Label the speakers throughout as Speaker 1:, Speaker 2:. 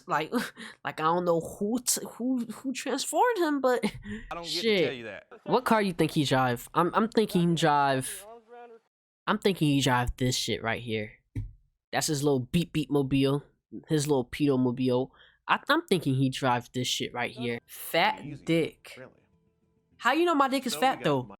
Speaker 1: like I don't know who transformed him, but
Speaker 2: I don't get
Speaker 1: shit.
Speaker 2: to tell you that.
Speaker 1: What car you think he drive? I'm thinking he drive. I'm thinking he drive this shit right here. That's his little beep mobile. His little pedo mobile. I'm thinking he drive this shit right here. Fat
Speaker 3: Easy,
Speaker 1: dick.
Speaker 3: really.
Speaker 1: How you know my dick is
Speaker 3: So
Speaker 1: fat
Speaker 3: we got
Speaker 1: though?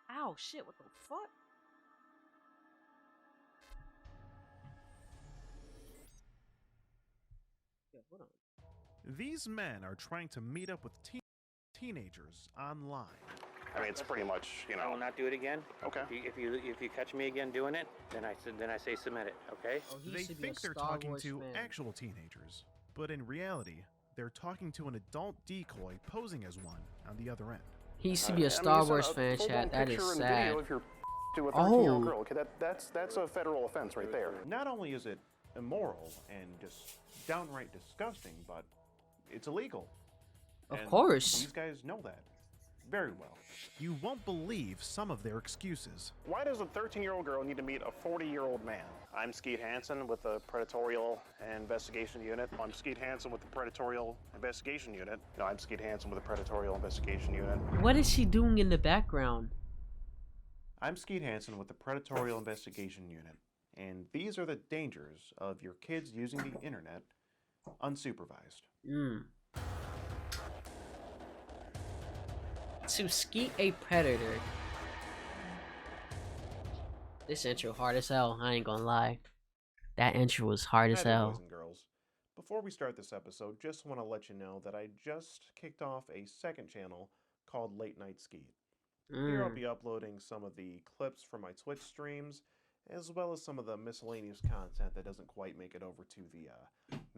Speaker 1: Ow, shit, what the fuck? Yeah, hold on.
Speaker 3: These men are trying to meet up with teenagers online.
Speaker 4: I mean, it's pretty much, you
Speaker 5: I will
Speaker 4: know.
Speaker 5: not do it again.
Speaker 4: Okay.
Speaker 5: If you catch me again doing it, then I say submit it. Okay.
Speaker 1: Oh, he
Speaker 3: They
Speaker 1: used to be a
Speaker 3: think they're
Speaker 1: Star
Speaker 3: talking
Speaker 1: Wars
Speaker 3: to
Speaker 1: fan.
Speaker 3: actual teenagers, but in reality, they're talking to an adult decoy posing as one on the other end.
Speaker 1: He used to be a
Speaker 4: I mean,
Speaker 1: Star
Speaker 4: it's
Speaker 1: Wars
Speaker 4: a
Speaker 1: fan,
Speaker 4: full-blown
Speaker 1: chat. That is
Speaker 4: picture and
Speaker 1: sad.
Speaker 4: video if you're to a 13-year-old
Speaker 1: Oh.
Speaker 4: girl. Okay, that's a federal offense right there.
Speaker 3: Not only is it immoral and just downright disgusting, but it's illegal.
Speaker 1: Of
Speaker 3: And
Speaker 1: course.
Speaker 3: These guys know that very well. You won't believe some of their excuses.
Speaker 4: Why does a 13-year-old girl need to meet a 40-year-old man? I'm Skeet Hansen with the Predatorial Investigation Unit. I'm Skeet Hansen with the Predatorial Investigation Unit. No, I'm Skeet Hansen with the Predatorial Investigation Unit.
Speaker 1: What is she doing in the background?
Speaker 3: I'm Skeet Hansen with the Predatorial Investigation Unit, and these are the dangers of your kids using the internet unsupervised.
Speaker 1: To Skeet a Predator. This intro hard as hell, I ain't gonna lie. That intro was hard as
Speaker 3: Hi there,
Speaker 1: hell.
Speaker 3: boys and girls. Before we start this episode, just want to let you know that I just kicked off a second channel called Late Night Skeet. Here I'll be uploading some of the clips from my Twitch streams, as well as some of the miscellaneous content that doesn't quite make it over to the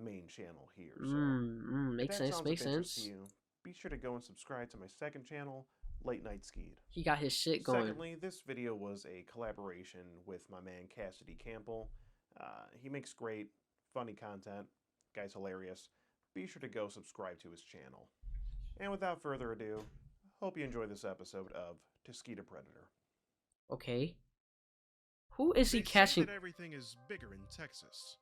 Speaker 3: main channel here. So,
Speaker 1: Makes sense, makes sense.
Speaker 3: To you, be sure to go and subscribe to my second channel, Late Night Skeet.
Speaker 1: He got his shit going.
Speaker 3: Secondly, this video was a collaboration with my man Cassidy Campbell. He makes great, funny content. Guy's hilarious. Be sure to go subscribe to his channel. And without further ado, hope you enjoy this episode of To Skeet a Predator.
Speaker 1: Okay. Who is he
Speaker 3: They say
Speaker 1: catching?
Speaker 3: that everything is bigger in Texas,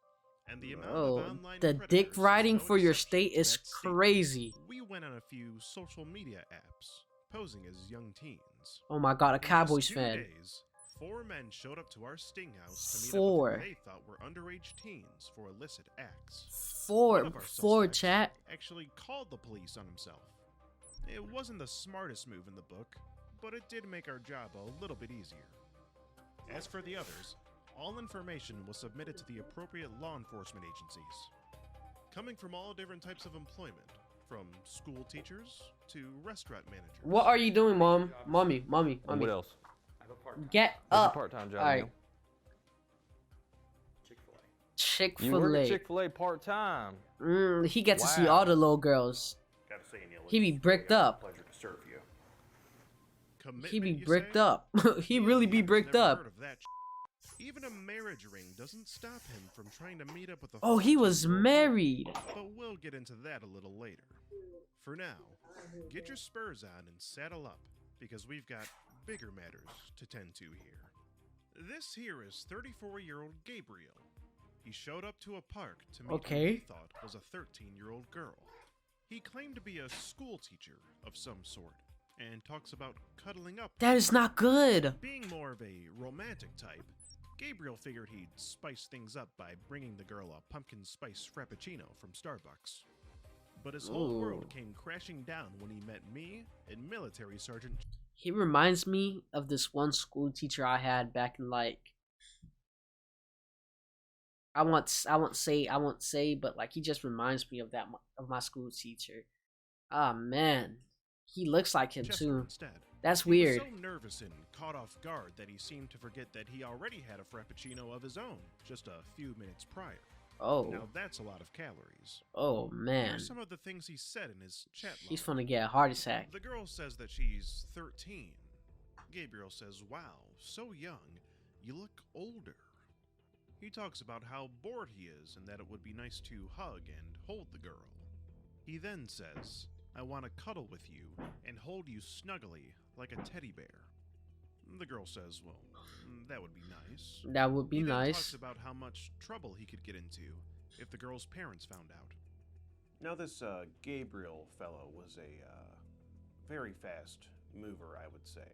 Speaker 3: and the amount
Speaker 1: Oh,
Speaker 3: of online
Speaker 1: the
Speaker 3: predators
Speaker 1: dick
Speaker 3: is
Speaker 1: riding
Speaker 3: no
Speaker 1: for your
Speaker 3: exception
Speaker 1: state
Speaker 3: to
Speaker 1: is
Speaker 3: that state.
Speaker 1: crazy.
Speaker 3: We went on a few social media apps, posing as young teens.
Speaker 1: Oh my god, a
Speaker 3: In just
Speaker 1: Cowboys
Speaker 3: 2
Speaker 1: fan.
Speaker 3: days, 4 men showed up to our sting house to meet
Speaker 1: 4.
Speaker 3: up with who they thought were underage teens for illicit acts.
Speaker 1: Four,
Speaker 3: One of our
Speaker 1: four,
Speaker 3: suspects
Speaker 1: chat.
Speaker 3: actually called the police on himself. It wasn't the smartest move in the book, but it did make our job a little bit easier. As for the others, all information was submitted to the appropriate law enforcement agencies, coming from all different types of employment, from school teachers to restaurant managers.
Speaker 1: What are you doing, mom? Mommy.
Speaker 2: And what else?
Speaker 1: Get
Speaker 2: What's your
Speaker 1: up.
Speaker 2: part-time job?
Speaker 1: Alright.
Speaker 2: Neil?
Speaker 1: Chick-fil-A.
Speaker 2: You work at Chick-fil-A part-time.
Speaker 1: He gets to see
Speaker 2: Wow.
Speaker 1: all the little girls.
Speaker 4: Gotta say, Neil,
Speaker 1: He be
Speaker 4: it's
Speaker 1: bricked
Speaker 4: really a
Speaker 1: up.
Speaker 4: pleasure to serve you.
Speaker 1: He be
Speaker 3: Commitment, you
Speaker 1: bricked
Speaker 3: say?
Speaker 1: up. He really be
Speaker 3: Neil,
Speaker 1: bricked
Speaker 3: never
Speaker 1: up.
Speaker 3: heard of that Even a marriage ring doesn't stop him from trying to meet up with a
Speaker 1: Oh, he was
Speaker 3: 14-year-old
Speaker 1: married.
Speaker 3: girl, but we'll get into that a little later. For now, get your spurs on and saddle up, because we've got bigger matters to tend to here. This here is 34-year-old Gabriel. He showed up to a park to meet who he thought was a 13-year-old girl. He claimed to be a school teacher of some sort, and talks about cuddling up.
Speaker 1: That is not good.
Speaker 3: Being more of a romantic type, Gabriel figured he'd spice things up by bringing the girl a pumpkin spice frappuccino from Starbucks. But his whole world came crashing down when he met me and Military Sergeant.
Speaker 1: He reminds me of this one school teacher I had back in like I won't say, but like he just reminds me of my school teacher. Ah man, he looks like him
Speaker 3: Chester
Speaker 1: too.
Speaker 3: instead.
Speaker 1: That's
Speaker 3: He
Speaker 1: weird.
Speaker 3: was so nervous and caught off guard that he seemed to forget that he already had a frappuccino of his own just a few minutes prior.
Speaker 1: Oh,
Speaker 3: Now that's a lot of calories.
Speaker 1: oh
Speaker 3: Here
Speaker 1: man,
Speaker 3: are some of the things he said in his chat log.
Speaker 1: he's gonna get a heart attack.
Speaker 3: The girl says that she's 13. Gabriel says, "Wow, so young. You look older." He talks about how bored he is and that it would be nice to hug and hold the girl. He then says, I want to cuddle with you and hold you snugly like a teddy bear. The girl says, well, that would be nice.
Speaker 1: That would be
Speaker 3: He then
Speaker 1: nice.
Speaker 3: talks about how much trouble he could get into if the girl's parents found out. Now this Gabriel fellow was a very fast mover, I would say.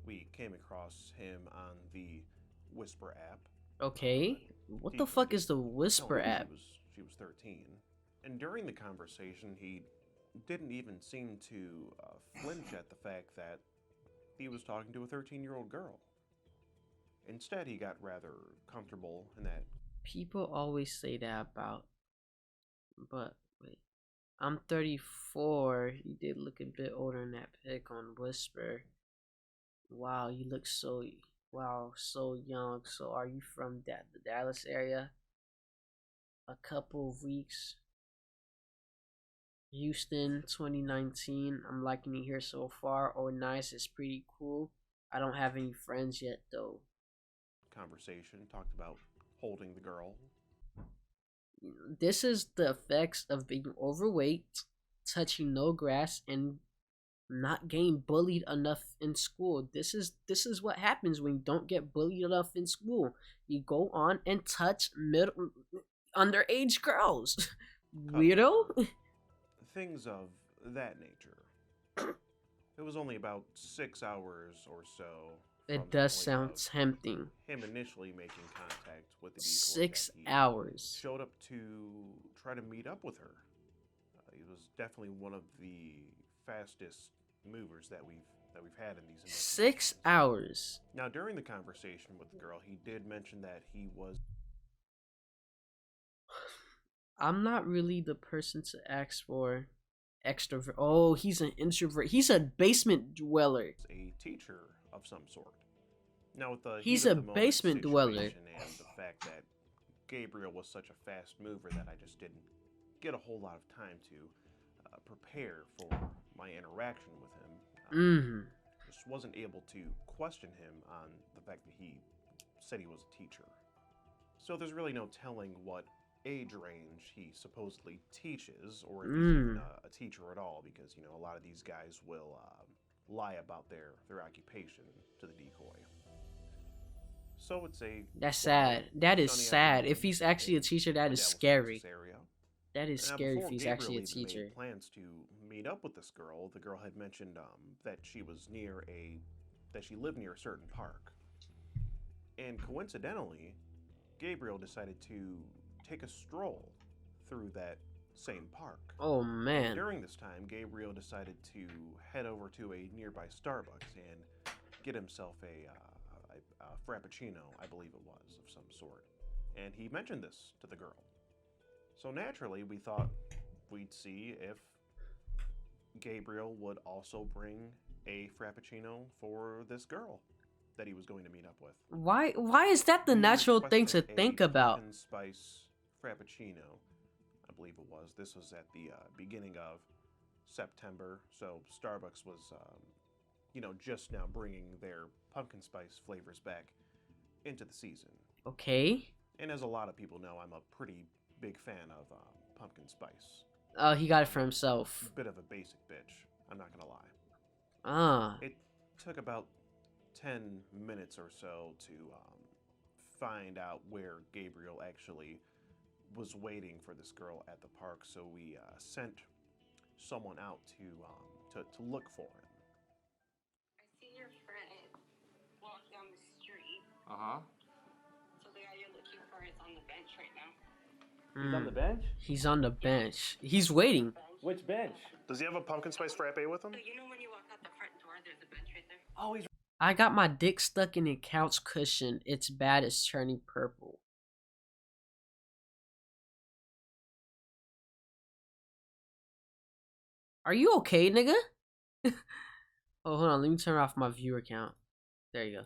Speaker 3: We came across him on the Whisper app.
Speaker 1: Okay. What the fuck is the Whisper app?
Speaker 3: She was 13. And during the conversation, he didn't even seem to flinch at the fact that he was talking to a 13-year-old girl. Instead, he got rather comfortable in that.
Speaker 1: People always say that about, but wait, I'm 34. You did look a bit older in that pic on Whisper. Wow, you look so, wow, so young. So are you from the Dallas area? A couple of weeks. Houston 2019. I'm liking it here so far. Oh, nice. It's pretty cool. I don't have any friends yet though.
Speaker 3: Conversation talked about holding the girl.
Speaker 1: This is the effects of being overweight, touching no grass, and not getting bullied enough in school. This is what happens when you don't get bullied enough in school. You go on and touch underage girls. Weirdo.
Speaker 3: Things of that nature. It was only about 6 hours or so.
Speaker 1: It does sound tempting.
Speaker 3: Him initially making contact with the decoy.
Speaker 1: 6 hours.
Speaker 3: Showed up to try to meet up with her. He was definitely one of the fastest movers that we've had in these.
Speaker 1: 6 hours.
Speaker 3: Now, during the conversation with the girl, he did mention that he was.
Speaker 1: I'm not really the person to ask for extrovert. Oh, he's an introvert. He's a basement dweller.
Speaker 3: A teacher of some sort. Now, with the
Speaker 1: he's a basement dweller.
Speaker 3: And the fact that Gabriel was such a fast mover that I just didn't get a whole lot of time to prepare for my interaction with him. Just wasn't able to question him on the fact that he said he was a teacher. So there's really no telling what age range he supposedly teaches, or if he's even a teacher at all, because you know a lot of these guys will lie about their occupation to the decoy. So it's a
Speaker 1: that's sad. That is sad. If he's actually a teacher, that is scary. That is scary if he's actually a teacher.
Speaker 3: Made plans to meet up with this girl. The girl had mentioned that she lived near a certain park, and coincidentally, Gabriel decided to take a stroll through that same park.
Speaker 1: Oh man.
Speaker 3: During this time, Gabriel decided to head over to a nearby Starbucks and get himself a frappuccino, I believe it was, of some sort. And he mentioned this to the girl. So naturally, we thought we'd see if Gabriel would also bring a frappuccino for this girl that he was going to meet up with.
Speaker 1: Why is that the natural thing to think about?
Speaker 3: Pumpkin spice frappuccino, I believe it was. This was at the beginning of September, so Starbucks was, just now bringing their pumpkin spice flavors back into the season.
Speaker 1: Okay.
Speaker 3: And as a lot of people know, I'm a pretty big fan of pumpkin spice.
Speaker 1: Oh, he got it for himself.
Speaker 3: Bit of a basic bitch, I'm not gonna lie. It took about 10 minutes or so to find out where Gabriel actually was waiting for this girl at the park, so we sent someone out to look for him.
Speaker 6: I see your friend walk down the street.
Speaker 2: Uh-huh.
Speaker 6: So the guy you're looking for is on the bench right now.
Speaker 2: He's on the bench?
Speaker 1: He's on the bench. He's waiting.
Speaker 2: Which bench?
Speaker 4: Does he have a pumpkin spice frappe with him?
Speaker 6: So you know when you walk out the front door, there's a bench right there?
Speaker 2: Oh, he's...
Speaker 1: I got my dick stuck in a couch cushion. It's bad, it's turning purple. Are you okay, nigga? Oh, hold on. Let me turn off my viewer count. There you go.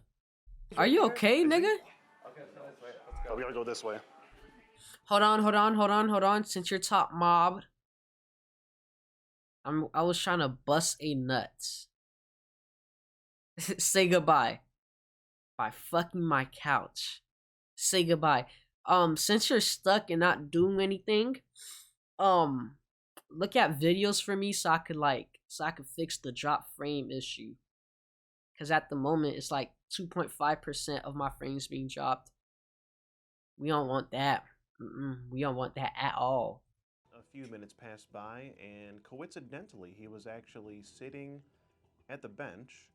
Speaker 1: Are you okay, nigga?
Speaker 2: Okay, let's go this way. Let's go.
Speaker 4: Oh, we gotta go this way.
Speaker 1: Hold on. Since you're top mob, I was trying to bust a nuts. Say goodbye. By fucking my couch. Say goodbye. Since you're stuck and not doing anything, look at videos for me so I could fix the drop frame issue. Cause at the moment it's like 2.5% of my frames being dropped. We don't want that. We don't want that at all.
Speaker 3: A few minutes passed by, and coincidentally, he was actually sitting at the bench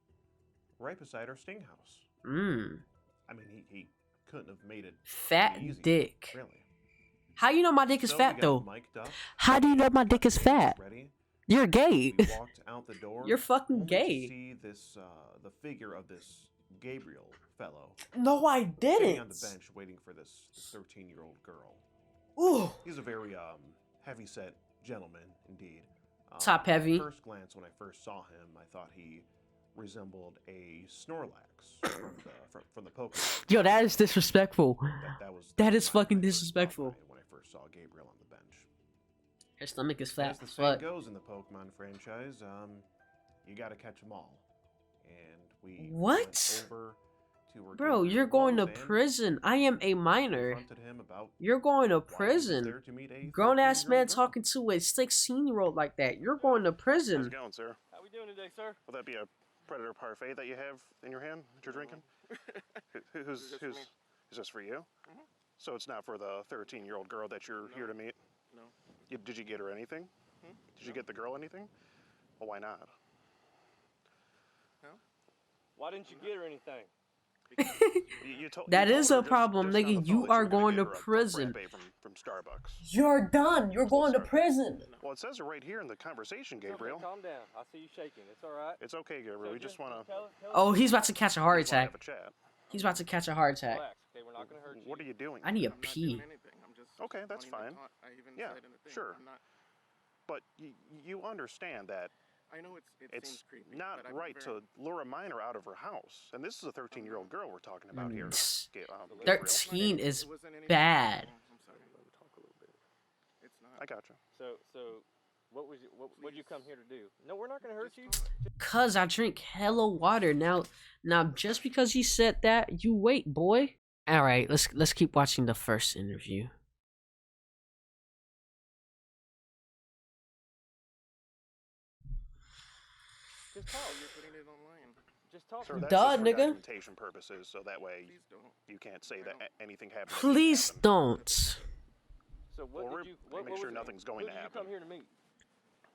Speaker 3: right beside our sting house. I mean, he couldn't have made it
Speaker 1: Fat
Speaker 3: easier,
Speaker 1: dick.
Speaker 3: really.
Speaker 1: How you know my dick is
Speaker 3: So
Speaker 1: fat
Speaker 3: we
Speaker 1: though?
Speaker 3: got mic'd up,
Speaker 1: How do you know my dick is fat?
Speaker 3: ready.
Speaker 1: You're gay.
Speaker 3: We walked out the door.
Speaker 1: You're fucking
Speaker 3: only
Speaker 1: gay.
Speaker 3: To see this, the figure of this Gabriel fellow
Speaker 1: No, I
Speaker 3: sitting
Speaker 1: didn't.
Speaker 3: on the bench waiting for this 13-year-old girl.
Speaker 1: Ooh.
Speaker 3: He's a very heavy-set gentleman indeed.
Speaker 1: Top heavy.
Speaker 3: At first glance, when I first saw him, I thought he resembled a Snorlax from the Pokemon.
Speaker 1: Yo, that is disrespectful. That is
Speaker 3: my
Speaker 1: fucking
Speaker 3: first
Speaker 1: disrespectful.
Speaker 3: thought when I first saw Gabriel on the bench.
Speaker 1: Her stomach is
Speaker 3: As
Speaker 1: fat
Speaker 3: the
Speaker 1: as
Speaker 3: saying
Speaker 1: fuck.
Speaker 3: goes in the Pokemon franchise, you gotta catch them all. And we
Speaker 1: What?
Speaker 3: went over to where
Speaker 1: Bro,
Speaker 3: Gabriel
Speaker 1: you're going to
Speaker 3: was and
Speaker 1: prison. I am a minor.
Speaker 3: confronted him about
Speaker 1: You're going to
Speaker 3: why he was
Speaker 1: prison.
Speaker 3: there to meet a
Speaker 1: Grown ass
Speaker 3: 13-year-old
Speaker 1: man
Speaker 3: girl.
Speaker 1: talking to a 16-year-old like that. You're going to
Speaker 4: How's
Speaker 1: prison.
Speaker 4: it going, sir?
Speaker 2: How we doing today, sir?
Speaker 4: Will that be a Predator parfait that you have in your hand that you're drinking? Who's is this for you? So it's not for the 13-year-old girl that you're here to meet?
Speaker 7: No.
Speaker 4: Did you get her anything? Did you get the girl anything? Well, why not?
Speaker 2: Why didn't you get her anything?
Speaker 1: That
Speaker 4: you
Speaker 1: is
Speaker 4: told
Speaker 1: a
Speaker 4: her
Speaker 1: problem,
Speaker 4: just on
Speaker 1: nigga.
Speaker 4: the phone
Speaker 1: You
Speaker 4: that
Speaker 1: are
Speaker 4: were gonna
Speaker 1: going
Speaker 4: get
Speaker 1: to
Speaker 4: her a
Speaker 1: prison.
Speaker 4: frappe from Starbucks.
Speaker 1: You're done. You're going to
Speaker 4: sorry.
Speaker 1: prison.
Speaker 4: Well, it says it right here in the conversation, Gabriel.
Speaker 2: Okay, calm down. I see you shaking. It's all right.
Speaker 4: It's okay, Gabriel. We just want to
Speaker 1: Oh, he's about to catch a heart attack.
Speaker 4: have a chat.
Speaker 1: He's about to catch a heart attack.
Speaker 2: Relax. Okay, we're not gonna hurt you.
Speaker 4: What are you doing?
Speaker 1: I need a
Speaker 7: I'm not
Speaker 1: pee.
Speaker 7: doing anything. I'm just
Speaker 4: Okay, that's
Speaker 7: wanting to
Speaker 4: fine.
Speaker 7: talk. I even
Speaker 4: Yeah,
Speaker 7: said in the thing,
Speaker 4: sure.
Speaker 7: I'm not,
Speaker 4: But you understand that
Speaker 7: I know it
Speaker 4: it's
Speaker 7: seems creepy.
Speaker 4: not
Speaker 7: but I've
Speaker 4: right
Speaker 7: been very,
Speaker 4: to lure a minor out of her house. And this is a 13-year-old girl we're talking about here. Gabriel.
Speaker 1: 13 is
Speaker 7: it wasn't anything
Speaker 1: bad.
Speaker 7: personal. I'm sorry. Let me talk a little bit. It's not.
Speaker 4: I gotcha.
Speaker 2: So, what'd you come here to do? No, we're not gonna hurt you.
Speaker 1: Cause I drink hella water. Now just because you said that, you wait, boy. All right, let's keep watching the first interview.
Speaker 2: Just talk.
Speaker 7: You're putting it online.
Speaker 2: Just talk.
Speaker 4: Sir, that's
Speaker 1: Duh,
Speaker 4: just for
Speaker 1: nigga.
Speaker 4: documentation purposes, so that way
Speaker 7: Please don't.
Speaker 4: you can't say that anything happened. that
Speaker 1: Please
Speaker 4: didn't happen.
Speaker 1: don't.
Speaker 2: So what
Speaker 4: Well,
Speaker 2: did you?
Speaker 4: we're
Speaker 2: What
Speaker 4: make
Speaker 2: was
Speaker 4: sure
Speaker 2: it?
Speaker 4: nothing's going
Speaker 2: Who
Speaker 4: to
Speaker 2: did you come
Speaker 4: happen.
Speaker 2: here to meet?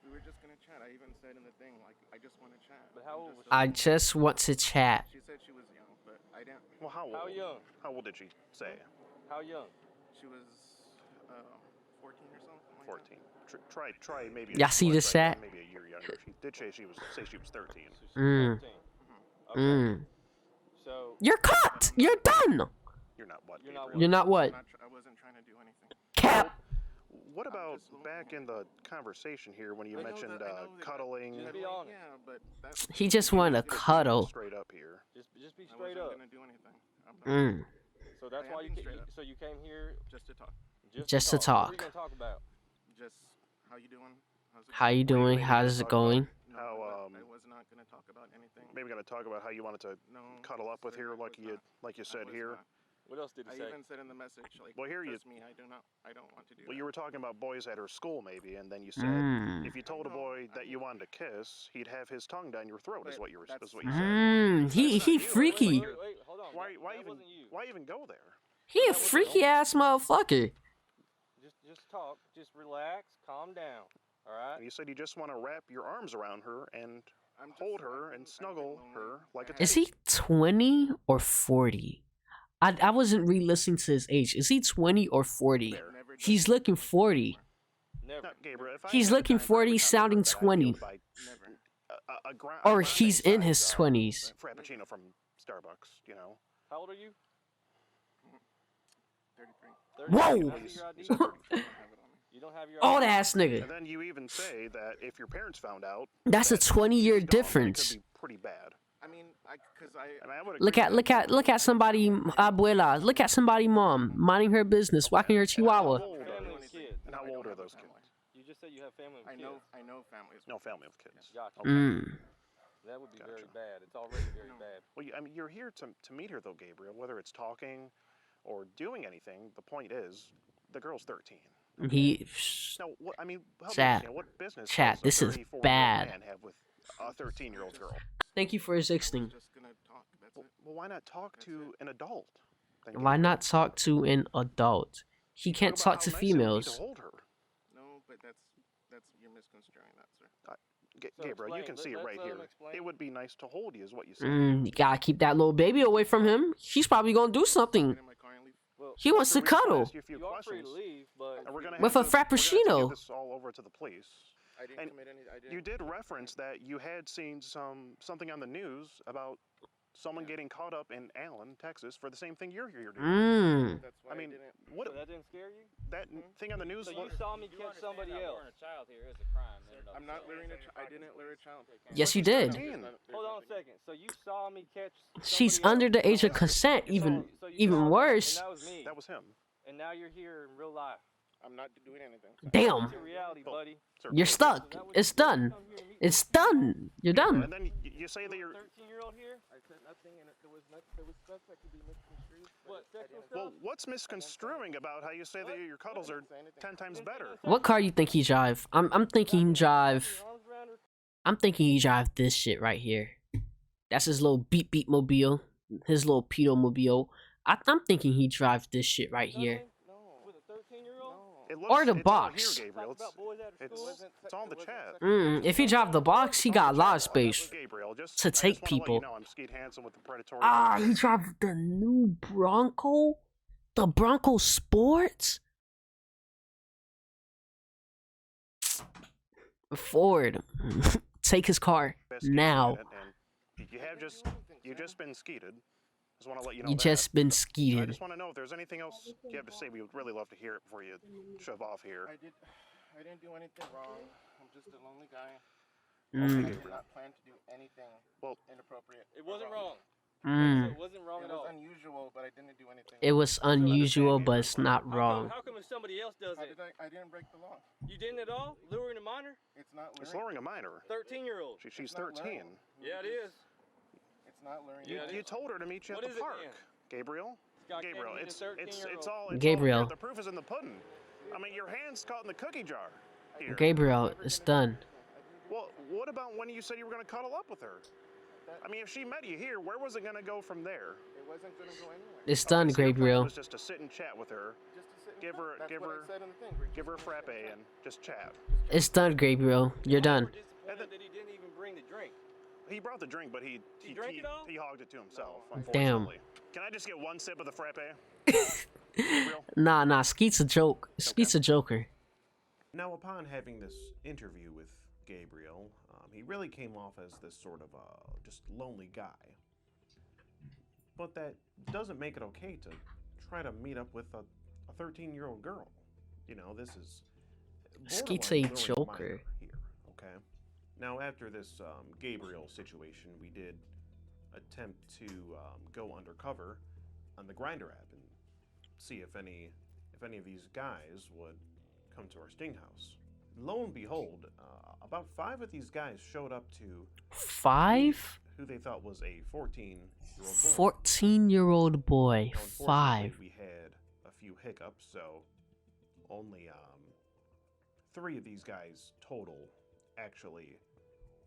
Speaker 7: We were just gonna chat. I even said in the thing, like, I just want to chat.
Speaker 2: But how old
Speaker 7: Just
Speaker 2: was
Speaker 7: so
Speaker 1: I
Speaker 7: you know.
Speaker 1: just want to chat.
Speaker 7: She said she was young, but I didn't.
Speaker 4: Well, how old?
Speaker 2: How young?
Speaker 4: How old did she say?
Speaker 2: How young?
Speaker 7: She was 14 or something. Like
Speaker 4: 14. Try maybe.
Speaker 1: Y'all see this
Speaker 4: try
Speaker 1: chat?
Speaker 4: Maybe a year younger. She did say she was 13.
Speaker 2: So she's
Speaker 1: Mm.
Speaker 2: 13. Okay. So
Speaker 1: You're caught. You're done.
Speaker 4: You're not what?
Speaker 2: You're not
Speaker 4: Gabriel?
Speaker 1: You're not what?
Speaker 7: I wasn't trying to do anything.
Speaker 1: Cap.
Speaker 4: What about
Speaker 7: just-
Speaker 4: back in the conversation here when you
Speaker 7: I know
Speaker 4: mentioned
Speaker 7: that- I know that-
Speaker 4: cuddling?
Speaker 2: Just be honest.
Speaker 7: Yeah, but that's.
Speaker 1: He just wanted to cuddle.
Speaker 4: Straight up here.
Speaker 2: just be
Speaker 7: I
Speaker 2: straight
Speaker 7: wasn't
Speaker 2: up.
Speaker 7: gonna do anything. I'm not,
Speaker 1: Mm.
Speaker 2: So that's
Speaker 7: I am
Speaker 2: why you
Speaker 7: being straight up.
Speaker 2: so you came here
Speaker 7: Just to talk.
Speaker 1: Just to
Speaker 2: What are you
Speaker 1: talk.
Speaker 2: gonna talk about?
Speaker 7: Just how you doing? How's it
Speaker 1: How you
Speaker 4: What do you
Speaker 1: doing?
Speaker 4: mean
Speaker 1: How's
Speaker 4: talk
Speaker 1: it going?
Speaker 7: No,
Speaker 4: How,
Speaker 7: I was not gonna talk about anything.
Speaker 4: Maybe gonna talk about how you wanted to
Speaker 7: No.
Speaker 4: cuddle up with
Speaker 7: sir,
Speaker 4: here,
Speaker 7: I
Speaker 4: like
Speaker 7: was
Speaker 4: you
Speaker 7: not.
Speaker 4: like you
Speaker 7: I
Speaker 4: said
Speaker 7: was
Speaker 4: here.
Speaker 7: not.
Speaker 2: What else did
Speaker 7: I
Speaker 2: he say?
Speaker 7: even said in the message, like,
Speaker 4: Well, here you-
Speaker 7: trust me, I don't want to do
Speaker 4: Well,
Speaker 7: that.
Speaker 4: you were talking about boys at her school, maybe, and then you said
Speaker 1: Mm.
Speaker 4: if you told a
Speaker 7: No,
Speaker 4: boy
Speaker 7: I
Speaker 4: that you
Speaker 7: mean-
Speaker 4: wanted to kiss, he'd have his tongue down your throat. Is
Speaker 7: But
Speaker 4: what you
Speaker 7: that's-
Speaker 4: said.
Speaker 1: He
Speaker 4: That's not you.
Speaker 1: freaky.
Speaker 2: Wait, hold on.
Speaker 4: Why
Speaker 2: that
Speaker 4: even
Speaker 2: wasn't you.
Speaker 4: why even go there?
Speaker 1: He a freaky ass motherfucker.
Speaker 2: Just talk. Just relax. Calm down. All right.
Speaker 4: You said you just want to wrap your arms around her and
Speaker 7: I'm just-
Speaker 4: hold
Speaker 7: I've
Speaker 4: her
Speaker 7: been-
Speaker 4: and
Speaker 7: I've been
Speaker 4: snuggle
Speaker 7: lonely.
Speaker 4: her like a
Speaker 7: I
Speaker 1: Is
Speaker 7: had-
Speaker 1: he 20 or 40? I wasn't really listening to his age. Is he 20 or 40?
Speaker 4: There.
Speaker 7: Never done
Speaker 1: He's looking
Speaker 7: anything
Speaker 1: 40.
Speaker 2: Never.
Speaker 4: No, Gabriel, if I
Speaker 1: He's
Speaker 4: had the
Speaker 1: looking
Speaker 4: time for
Speaker 1: 40,
Speaker 4: every
Speaker 1: sounding
Speaker 4: conversation, I'd be able
Speaker 1: 20.
Speaker 4: to buy
Speaker 7: Never.
Speaker 4: a
Speaker 1: Or
Speaker 4: grande
Speaker 1: he's in his
Speaker 4: size,
Speaker 1: 20s.
Speaker 4: Frappuccino from Starbucks, you know.
Speaker 2: How old are you?
Speaker 7: 33.
Speaker 2: 30.
Speaker 1: Whoa!
Speaker 2: You don't have your ID?
Speaker 4: You said 33.
Speaker 7: I don't have it on me.
Speaker 2: You don't have your
Speaker 1: Old
Speaker 2: ID?
Speaker 1: ass nigga.
Speaker 4: And then you even say that if your parents found out,
Speaker 1: That's a
Speaker 4: that
Speaker 1: 20-year
Speaker 4: she's gone, that it
Speaker 1: difference.
Speaker 4: could be pretty bad.
Speaker 7: I mean, because I.
Speaker 4: And I would
Speaker 1: Look
Speaker 4: agree
Speaker 1: at
Speaker 4: with that.
Speaker 1: look at somebody abuela. Look at somebody mom minding her business, walking her chihuahua.
Speaker 4: How old are
Speaker 2: Family
Speaker 4: those-
Speaker 2: and kids.
Speaker 4: And
Speaker 7: No,
Speaker 4: how
Speaker 7: I don't
Speaker 4: old are
Speaker 7: have a
Speaker 4: those
Speaker 7: family.
Speaker 4: kids?
Speaker 2: You just said you have family and
Speaker 7: I
Speaker 2: kids.
Speaker 7: know families.
Speaker 4: No family of kids.
Speaker 2: Gotcha.
Speaker 4: Okay.
Speaker 1: Mm.
Speaker 2: That would be very
Speaker 4: Gotcha.
Speaker 2: bad. It's already very
Speaker 7: No.
Speaker 2: bad.
Speaker 4: Well, I mean, you're here to meet her, though, Gabriel. Whether it's talking or doing anything, the point is, the girl's 13.
Speaker 1: He females.
Speaker 4: No, what, I mean, help me
Speaker 1: Chat.
Speaker 4: understand, what business
Speaker 1: Chat,
Speaker 4: does a
Speaker 1: this is
Speaker 4: 34-year-old
Speaker 1: bad.
Speaker 4: man have with a 13-year-old girl?
Speaker 1: Thank you for
Speaker 7: I was
Speaker 1: existing.
Speaker 7: just gonna talk. That's it.
Speaker 4: Well, why not talk to an adult? then,
Speaker 1: Why
Speaker 4: Gabriel?
Speaker 1: not talk to an adult? He
Speaker 4: Talk
Speaker 1: can't
Speaker 4: about
Speaker 1: talk
Speaker 4: how
Speaker 1: to
Speaker 4: nice it would be to
Speaker 1: females.
Speaker 4: hold her.
Speaker 7: No, but that's you're misconstruing that, sir.
Speaker 2: So
Speaker 4: Gabriel, you
Speaker 2: explain.
Speaker 4: can see it
Speaker 2: Let's
Speaker 4: right
Speaker 2: let him
Speaker 4: here.
Speaker 2: explain.
Speaker 4: It would be nice to hold you, is what you said.
Speaker 1: You gotta keep that little baby away from him. He's probably gonna do something.
Speaker 7: Get in my car and leave.
Speaker 2: Well,
Speaker 1: He wants to
Speaker 4: After we just wanna
Speaker 1: cuddle.
Speaker 4: ask you a few
Speaker 2: you are free to
Speaker 4: questions,
Speaker 2: leave, but
Speaker 4: and we're gonna
Speaker 1: With
Speaker 4: have
Speaker 1: a
Speaker 4: to- we're gonna have to
Speaker 1: frappuccino.
Speaker 4: give this all over to the police.
Speaker 7: I didn't
Speaker 4: And
Speaker 7: commit any. I didn't.
Speaker 4: You did reference that you had seen something on the news about someone getting caught up in Allen, Texas, for the same thing you're here doing.
Speaker 7: That's why
Speaker 4: I mean,
Speaker 7: didn't.
Speaker 4: what
Speaker 2: so that didn't scare you.
Speaker 4: that thing on the news?
Speaker 2: So you
Speaker 4: what-
Speaker 2: saw me catch somebody else.
Speaker 8: A child here is a crime.
Speaker 7: I'm not luring a. I didn't lure a child.
Speaker 1: Yes, you did.
Speaker 4: 13.
Speaker 2: Hold on a second. So you saw me catch.
Speaker 1: She's
Speaker 2: somebody
Speaker 1: under
Speaker 2: else.
Speaker 1: the age of consent.
Speaker 2: So
Speaker 1: Even
Speaker 2: you saw
Speaker 1: even
Speaker 2: that,
Speaker 1: worse.
Speaker 2: And that was me.
Speaker 4: That was him.
Speaker 2: And now you're here in real life.
Speaker 7: I'm not doing anything.
Speaker 1: Damn.
Speaker 2: It's a reality, buddy.
Speaker 4: Sir,
Speaker 1: You're stuck. It's done. It's done. You're done.
Speaker 4: And then you say that you're.
Speaker 2: 13-year-old here.
Speaker 7: I said nothing, and there was stuff that could be misconstrued.
Speaker 2: What sexual
Speaker 4: Well,
Speaker 2: stuff?
Speaker 4: what's misconstruing about how you say that your cuddles are 10 times better?
Speaker 1: What car you think he drive? I'm thinking he drive.
Speaker 2: Your arms around her.
Speaker 1: I'm thinking he drive this shit right here. That's his little beep beep mobile. His little pedo mobile. I'm thinking he drive this shit right here.
Speaker 2: No. With a 13-year-old.
Speaker 4: It
Speaker 1: Or the
Speaker 4: it's all
Speaker 1: box.
Speaker 4: Here, Gabriel.
Speaker 2: Talk about boys after
Speaker 4: It's,
Speaker 2: school.
Speaker 4: it's all in the chat.
Speaker 1: If he drive the box, he got a lot of space.
Speaker 4: Gabriel, just,
Speaker 1: to
Speaker 4: I just
Speaker 1: take
Speaker 4: wanna let
Speaker 1: people.
Speaker 4: You know, I'm Skeet Hansen with the Preadator.
Speaker 1: Ah, he drive the new Bronco? The Bronco Sports? Ford. Take his car now.
Speaker 4: And you just been skeeted. Just want to let you know
Speaker 1: You
Speaker 4: that.
Speaker 1: just been
Speaker 4: I
Speaker 1: skeeted.
Speaker 4: just want to know if there's anything else you have to say. We would really love to hear it before you shove off here.
Speaker 7: I didn't do anything wrong. I'm just a lonely guy.
Speaker 1: Mm.
Speaker 7: I did not plan to do anything
Speaker 4: Well,
Speaker 7: inappropriate.
Speaker 2: It wasn't wrong.
Speaker 1: Mm.
Speaker 2: It wasn't wrong
Speaker 7: It
Speaker 2: at all.
Speaker 7: was unusual, but I didn't do anything.
Speaker 1: It was unusual, but it's not wrong.
Speaker 2: How come if somebody else does it,
Speaker 7: I didn't break the law.
Speaker 2: you didn't at all? Luring a minor?
Speaker 7: It's not luring.
Speaker 4: it's luring a minor.
Speaker 2: 13-year-old.
Speaker 4: She's
Speaker 7: It's not
Speaker 4: 13.
Speaker 7: luring.
Speaker 2: Yeah, it is.
Speaker 7: It's not luring.
Speaker 2: Yeah, it
Speaker 4: You
Speaker 2: is.
Speaker 4: told her to meet you
Speaker 2: What
Speaker 4: at
Speaker 2: is
Speaker 4: the
Speaker 2: it
Speaker 4: park,
Speaker 2: then?
Speaker 4: Gabriel.
Speaker 2: Scott
Speaker 4: Gabriel,
Speaker 2: Kennedy,
Speaker 4: it's
Speaker 2: the
Speaker 4: all it's all
Speaker 1: Gabriel.
Speaker 4: here. The proof is in the pudding. I mean, your hand's caught in the cookie jar here.
Speaker 1: Gabriel, it's done.
Speaker 4: Well, what about when you said you were going to cuddle up with her? I mean, if she met you here, where was it going to go from there?
Speaker 7: It wasn't gonna go anywhere.
Speaker 1: It's done,
Speaker 4: So your plan
Speaker 1: Gabriel.
Speaker 4: was just to sit and chat with her,
Speaker 7: Just to sit and
Speaker 4: give
Speaker 7: talk.
Speaker 4: her-
Speaker 7: That's
Speaker 4: give
Speaker 7: what
Speaker 4: her-
Speaker 7: I said in the thing.
Speaker 4: give her a frappe, and just chat.
Speaker 1: It's done, Gabriel. You're done.
Speaker 2: We're disappointed that he didn't even bring the drink.
Speaker 4: He brought the drink, but he
Speaker 2: drank it all?
Speaker 4: he hogged it to himself.
Speaker 1: Damn.
Speaker 4: Unfortunately. Can I just get one sip of the frappe? Gabriel?
Speaker 1: Nah, Skeet's a joke. Skeet's a joker.
Speaker 3: Now, upon having this interview with Gabriel, he really came off as this sort of just lonely guy. But that doesn't make it okay to try to meet up with a 13-year-old girl. You know, this is
Speaker 1: Skeet's
Speaker 3: borderline
Speaker 1: a
Speaker 3: luring
Speaker 1: joker.
Speaker 3: minor here, okay? Now, after this Gabriel situation, we did attempt to go undercover on the Grindr app and see if any of these guys would come to our sting house. Lo and behold, about 5 of these guys showed up to
Speaker 1: 5?
Speaker 3: who they thought was a 14-year-old boy.
Speaker 1: 14-year-old boy.
Speaker 3: Now, unfortunately,
Speaker 1: 5.
Speaker 3: we had a few hiccups, so only 3 of these guys total actually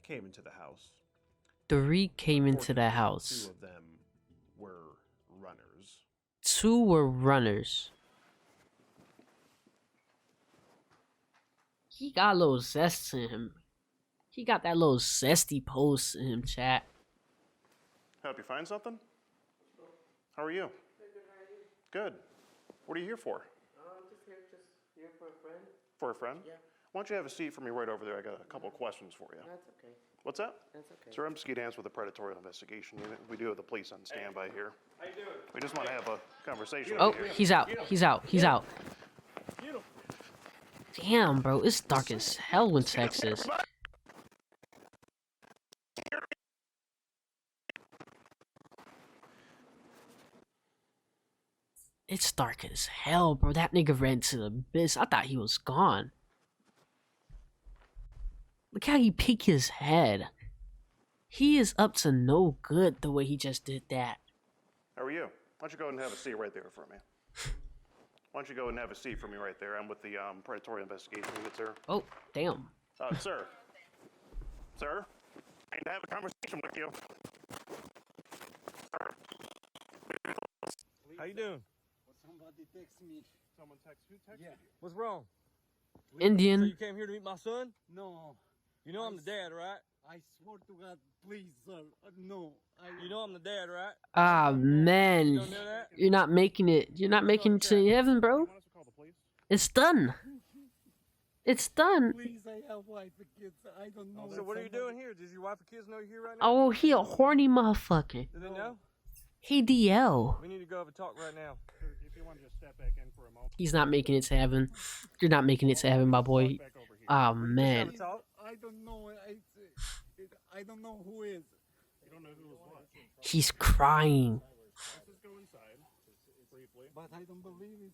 Speaker 3: came into the house.
Speaker 1: 3 came into the
Speaker 3: Unfortunately,
Speaker 1: house.
Speaker 3: 2 of them were runners.
Speaker 1: 2 were runners. He got a little zest in him. He got that little zesty pose in him, chat.
Speaker 4: Help you find something? How are you? Good. What are you here for?
Speaker 5: Just here for a friend.
Speaker 4: For a friend?
Speaker 5: Yeah.
Speaker 4: Why don't you have a seat for me right over there? I got a couple of questions for you.
Speaker 5: That's okay.
Speaker 4: What's that?
Speaker 5: That's okay.
Speaker 4: Sir, I'm Skeet Hansen with the Preadator Investigation Unit. We do have the police on standby here.
Speaker 2: How you doing?
Speaker 4: We just want to have a conversation
Speaker 1: Oh,
Speaker 4: with you.
Speaker 1: he's out. He's out. He's out. Damn, bro. It's dark as hell in Texas. It's dark as hell, bro. That nigga ran to the abyss. I thought he was gone. Look how he peeked his head. He is up to no good the way he just did that.
Speaker 4: How are you? Why don't you go ahead and have a seat right there for me? Why Why don't you go and have a seat for me right there? I'm with the predatory investigation unit, sir.
Speaker 1: Oh, damn.
Speaker 4: Sir. Sir, I need to have a conversation with you.
Speaker 2: How you doing?
Speaker 7: Somebody text me.
Speaker 3: Someone text. Who texted
Speaker 7: Yeah.
Speaker 3: you?
Speaker 2: What's wrong? So
Speaker 1: Indian.
Speaker 2: you came here to meet my son?
Speaker 7: No,
Speaker 2: You know I'm the dad, right?
Speaker 7: I swear to God, please, sir. No.
Speaker 2: You know I'm the dad, right?
Speaker 1: Ah,
Speaker 2: You
Speaker 1: man.
Speaker 2: don't know that?
Speaker 1: You're not making it. You're not making it to heaven, bro.
Speaker 3: You want us to call the police?
Speaker 1: It's done. It's done.
Speaker 7: Please, I have wife and kids. I don't know.
Speaker 2: So
Speaker 7: if
Speaker 2: what are you
Speaker 7: somebody-
Speaker 2: doing here? Does your wife and kids know you're here right now?
Speaker 1: Oh, he a horny motherfucker.
Speaker 2: Do they know?
Speaker 1: He DL.
Speaker 2: We need to go have a talk right now.
Speaker 3: Sir, if you want to just step back in for a moment.
Speaker 1: He's not making it to heaven. You're not making it to heaven, my boy.
Speaker 3: Back over here.
Speaker 1: Oh,
Speaker 2: Have
Speaker 1: man.
Speaker 2: a talk.
Speaker 7: I don't know. I don't know who is.
Speaker 3: You don't know who was what.
Speaker 1: He's crying.
Speaker 3: Let's just go inside briefly.
Speaker 7: But I don't believe it.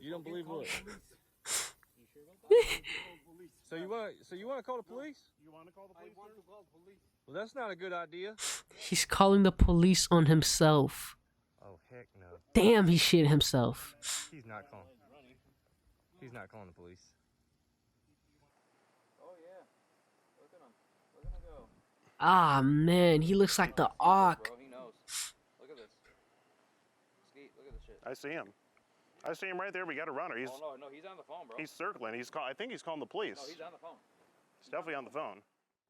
Speaker 2: You don't believe what?
Speaker 7: Police.
Speaker 2: So you want to call the police?
Speaker 3: You want to call the
Speaker 7: I
Speaker 3: police?
Speaker 7: want
Speaker 3: sir?
Speaker 7: to call police.
Speaker 2: Well, that's not a good idea.
Speaker 1: He's calling the police on himself.
Speaker 2: Oh heck no.
Speaker 1: Damn, he shit himself.
Speaker 2: He's not calling. He's not calling the police.
Speaker 5: Oh yeah. Look at him. Look at him go.
Speaker 1: Ah, man, he looks like the Ark.
Speaker 5: Bro, he knows. Look at this. Skeet, look at this shit.
Speaker 4: I see him. I see him right there. We got a runner. He's
Speaker 5: Oh no, he's on the phone, bro.
Speaker 4: he's circling. I think he's calling the police.
Speaker 5: No, he's on the phone.
Speaker 4: He's definitely on the phone.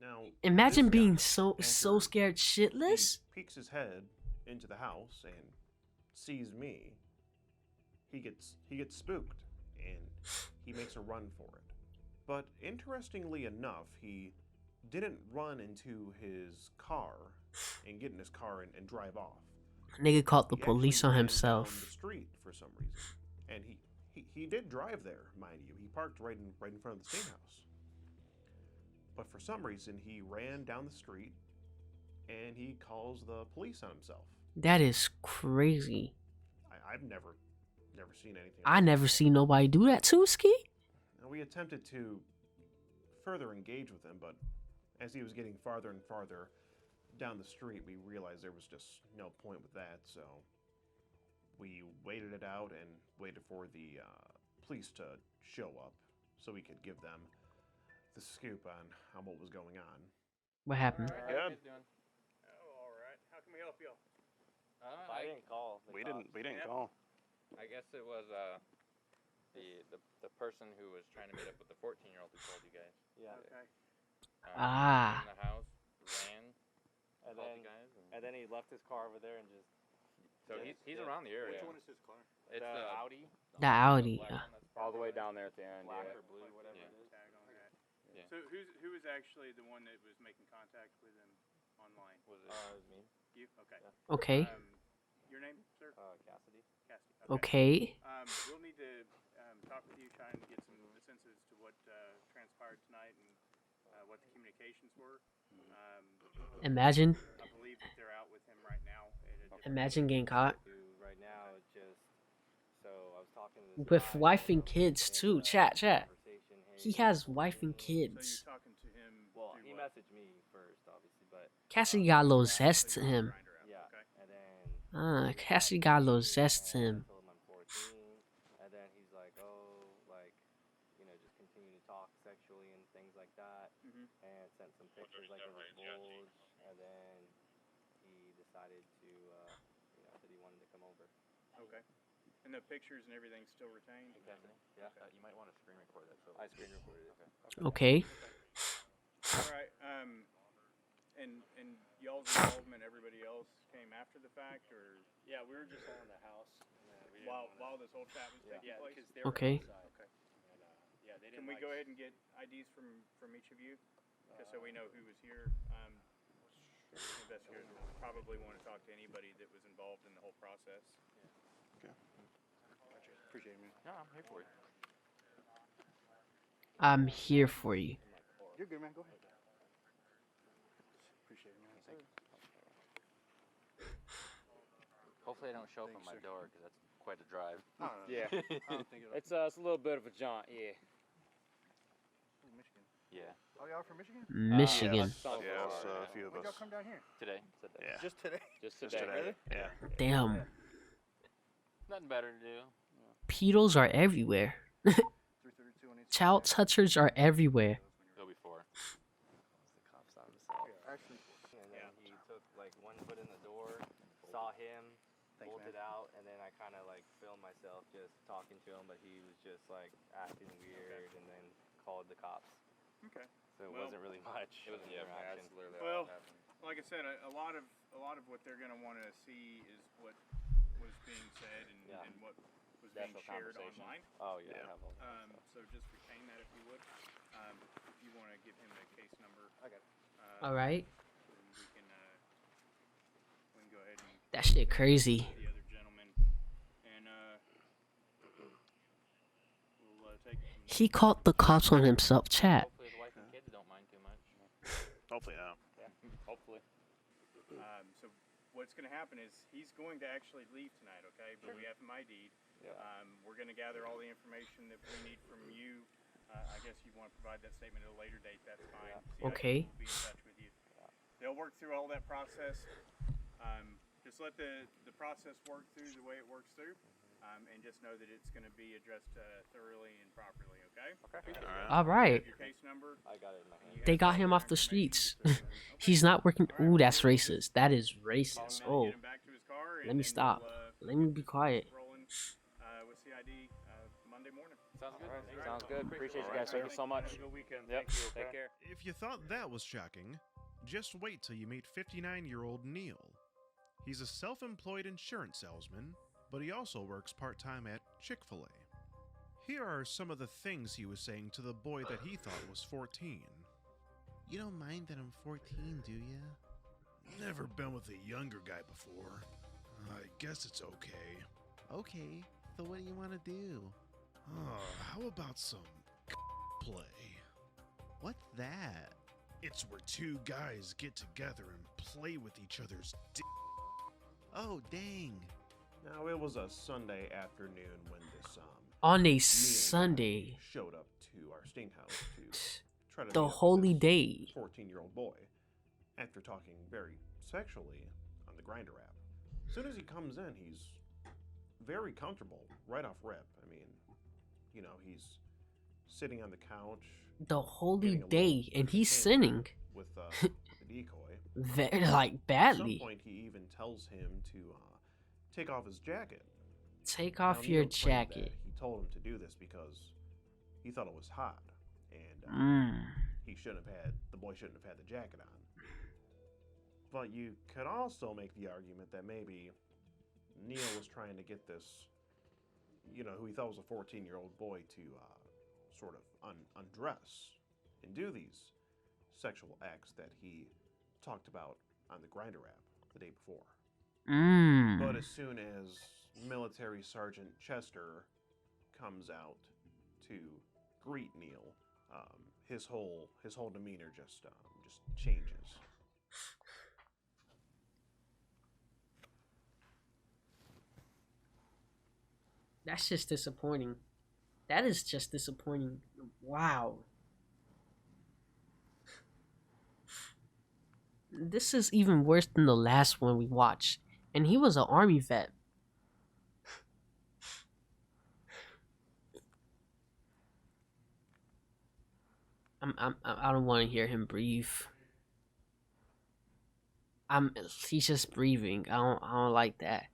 Speaker 3: Now,
Speaker 1: Imagine
Speaker 3: this
Speaker 1: being
Speaker 3: guy
Speaker 1: so
Speaker 3: enters,
Speaker 1: scared shitless.
Speaker 3: He peeks his head into the house and sees me. He gets spooked and he makes a run for it. But interestingly enough, he didn't run into his car and get in his car and drive off.
Speaker 1: Nigga called the
Speaker 3: He
Speaker 1: police
Speaker 3: actually
Speaker 1: on
Speaker 3: ran down
Speaker 1: himself.
Speaker 3: the street for some reason, and he did drive there, mind you. He parked right in front of the state house. But for some reason, he ran down the street, and he calls the police on himself.
Speaker 1: That is crazy.
Speaker 3: I've never seen anything.
Speaker 1: I never see nobody do that too, Ski.
Speaker 3: Now, we attempted to further engage with him, but as he was getting farther and farther down the street, we realized there was just no point with that, so we waited it out and waited for the police to show up so we could give them the scoop on what was going on.
Speaker 1: What happened?
Speaker 4: Good.
Speaker 2: How you guys doing?
Speaker 3: Oh, all right. How can we help you?
Speaker 5: I didn't call.
Speaker 4: We didn't call.
Speaker 5: I guess it was the person who was trying to meet up with the 14-year-old who told you guys.
Speaker 2: Yeah.
Speaker 7: Okay.
Speaker 1: Ah.
Speaker 5: In the house, ran,
Speaker 2: And
Speaker 5: called
Speaker 2: then
Speaker 5: you guys.
Speaker 2: and then he left his car over there and just.
Speaker 5: So he's around the area.
Speaker 7: Which one is his car?
Speaker 5: It's
Speaker 2: the
Speaker 5: the
Speaker 2: Audi?
Speaker 1: The Audi.
Speaker 5: black one that's
Speaker 2: All the way down there at the end.
Speaker 5: black
Speaker 2: Yeah.
Speaker 5: or blue, whatever
Speaker 2: Yeah.
Speaker 5: it is.
Speaker 8: Tag on that.
Speaker 5: Yeah.
Speaker 8: So who was actually the one that was making contact with him online?
Speaker 5: Was it?
Speaker 2: It was me.
Speaker 8: You? Okay.
Speaker 1: Okay.
Speaker 8: Your name, sir?
Speaker 2: Cassidy.
Speaker 8: Cassidy.
Speaker 1: Okay.
Speaker 8: We'll need to talk with you, try and get some sense as to what transpired tonight and what the communications were.
Speaker 1: Imagine.
Speaker 8: I believe that they're out with him right now. At a different
Speaker 1: Imagine getting caught.
Speaker 2: Right now, it's just. So I was talking to this
Speaker 1: With
Speaker 2: guy,
Speaker 1: wife and kids too. Chat.
Speaker 2: conversation, hey,
Speaker 1: He has wife and
Speaker 8: So
Speaker 1: kids.
Speaker 8: you're talking to him.
Speaker 2: Well,
Speaker 8: through
Speaker 2: he
Speaker 8: what?
Speaker 2: messaged me first, obviously, but
Speaker 1: Cassidy got a little zest to him.
Speaker 8: Grinder app,
Speaker 2: yeah.
Speaker 8: okay.
Speaker 2: And then.
Speaker 1: Cassidy got a little zest to him.
Speaker 2: I told him I'm 14, and then he's like, oh, like, just continue to talk sexually and things like that,
Speaker 8: Mhm.
Speaker 2: and sent some pictures like of his bulge, and then he decided to, that he wanted to come over.
Speaker 8: Okay. And the pictures and everything's still retained?
Speaker 2: Exactly. Yeah.
Speaker 5: You might want to screen record that. So
Speaker 2: I screen recorded it.
Speaker 1: Okay.
Speaker 8: All right. And y'all's involvement, everybody else came after the fact, or
Speaker 7: Yeah, we were just all in the house.
Speaker 8: while this whole chat was taking place?
Speaker 7: because they were
Speaker 1: Okay.
Speaker 7: outside.
Speaker 8: Okay.
Speaker 7: And, yeah, they
Speaker 8: Can
Speaker 7: didn't
Speaker 8: we go ahead and get IDs from each of you, just so we know who was here? Investigators will probably want to talk to anybody that was involved in the whole process.
Speaker 7: Appreciate it, man.
Speaker 5: No, I'm here for it.
Speaker 1: I'm here for you.
Speaker 7: You're good, man. Go ahead. Appreciate it, man. Thank you.
Speaker 5: Hopefully I don't show up on my door because that's quite a drive.
Speaker 7: Yeah. I don't think it'll.
Speaker 2: It's a little bit of a jaunt, yeah.
Speaker 7: Michigan.
Speaker 5: Yeah.
Speaker 7: Oh, y'all from Michigan?
Speaker 1: Michigan.
Speaker 4: Yes, a few of
Speaker 7: When y'all
Speaker 4: us.
Speaker 7: come down here?
Speaker 5: Today. Said that.
Speaker 4: Yeah.
Speaker 7: Just today?
Speaker 2: Just
Speaker 4: Just
Speaker 2: today.
Speaker 4: today. Yeah.
Speaker 1: Damn.
Speaker 5: Nothing better to do.
Speaker 1: Pedos are everywhere.
Speaker 7: 332 on each
Speaker 1: Child touchers are everywhere.
Speaker 5: Go before.
Speaker 2: The cops on himself.
Speaker 7: Actually,
Speaker 2: And then he took like one foot in the door, saw him, bolted out, and then I kind of like filmed myself just talking to him, but he was just like acting weird, and then called the cops.
Speaker 8: Okay.
Speaker 2: So it
Speaker 8: Well,
Speaker 2: wasn't really much.
Speaker 5: It was, yeah,
Speaker 2: interaction.
Speaker 5: that's literally
Speaker 8: Well,
Speaker 5: all that happened.
Speaker 8: like I said, a lot of what they're gonna want to see is what was being said
Speaker 2: Yeah.
Speaker 8: and what was being
Speaker 2: Definite
Speaker 8: shared
Speaker 2: conversation.
Speaker 8: online.
Speaker 2: Oh yeah.
Speaker 4: Yeah.
Speaker 2: I have all that stuff.
Speaker 8: So just retain that if you would. If you want to give him the case number,
Speaker 2: Okay.
Speaker 1: All right.
Speaker 8: then we can go ahead and
Speaker 1: That shit crazy.
Speaker 8: the other gentleman, and we'll take it from there.
Speaker 1: He called the cops on himself, chat.
Speaker 5: Hopefully his wife and kids don't mind too much.
Speaker 4: Hopefully not.
Speaker 5: Hopefully.
Speaker 8: So what's going to happen is he's going to actually leave tonight, okay? But we have him ID'd.
Speaker 2: Yeah.
Speaker 8: We're going to gather all the information that we need from you. I guess you want to provide that statement at a later date. That's fine. CID
Speaker 1: Okay.
Speaker 8: will be in touch with you. They'll work through all that process. Just let the process work through the way it works through. And just know that it's going to be addressed thoroughly and properly, okay?
Speaker 1: All right.
Speaker 8: Your case number.
Speaker 2: I got it in my hand.
Speaker 1: They got him off the streets. He's not working. Ooh, that's racist. That is racist. Oh,
Speaker 8: Get him back to his car, and
Speaker 1: let me
Speaker 8: then
Speaker 1: stop.
Speaker 8: we'll,
Speaker 1: Let me be quiet.
Speaker 8: rolling with CID Monday morning.
Speaker 5: Sounds good.
Speaker 2: Alright,
Speaker 5: Thanks.
Speaker 2: sounds good. Appreciate you guys. Thank you so much.
Speaker 8: Have a good weekend.
Speaker 2: Yep.
Speaker 8: Thank you.
Speaker 2: Take care.
Speaker 3: If you thought that was shocking, just wait till you meet 59-year-old Neil. He's a self-employed insurance salesman, but he also works part-time at Chick-fil-A. Here are some of the things he was saying to the boy that he thought was 14. You don't mind that I'm 14, do ya? Never been with a younger guy before. I guess it's okay. Okay, so what do you want to do? How about some play? What's that? It's where two guys get together and play with each other's d. Oh, dang. Now, it was a Sunday afternoon when this,
Speaker 1: On a
Speaker 3: Neil
Speaker 1: Sunday,
Speaker 3: showed up to our sting house to try to
Speaker 1: the
Speaker 3: meet up with
Speaker 1: holy
Speaker 3: this
Speaker 1: day.
Speaker 3: 14-year-old boy, after talking very sexually on the Grinder app. As soon as he comes in, he's very comfortable right off rip. I mean, you know, he's sitting on the couch
Speaker 1: The holy
Speaker 3: getting a
Speaker 1: day,
Speaker 3: little
Speaker 1: and he's
Speaker 3: entertained
Speaker 1: sinning.
Speaker 3: with the decoy.
Speaker 1: Very, like,
Speaker 3: At some
Speaker 1: badly.
Speaker 3: point, he even tells him to take off his jacket.
Speaker 1: Take
Speaker 3: Now,
Speaker 1: off your
Speaker 3: Neil claimed that
Speaker 1: jacket.
Speaker 3: He told him to do this because he thought it was hot, and the boy shouldn't have had the jacket on. But you could also make the argument that maybe Neil was trying to get this, you know, who he thought was a 14-year-old boy to sort of undress and do these sexual acts that he talked about on the Grinder app the day before. But as soon as Military Sergeant Chester comes out to greet Neil, his whole demeanor just changes.
Speaker 1: That's just disappointing. That is just disappointing. Wow. This is even worse than the last one we watched. And he was an army vet. I don't want to hear him breathe. He's just breathing. I don't like that.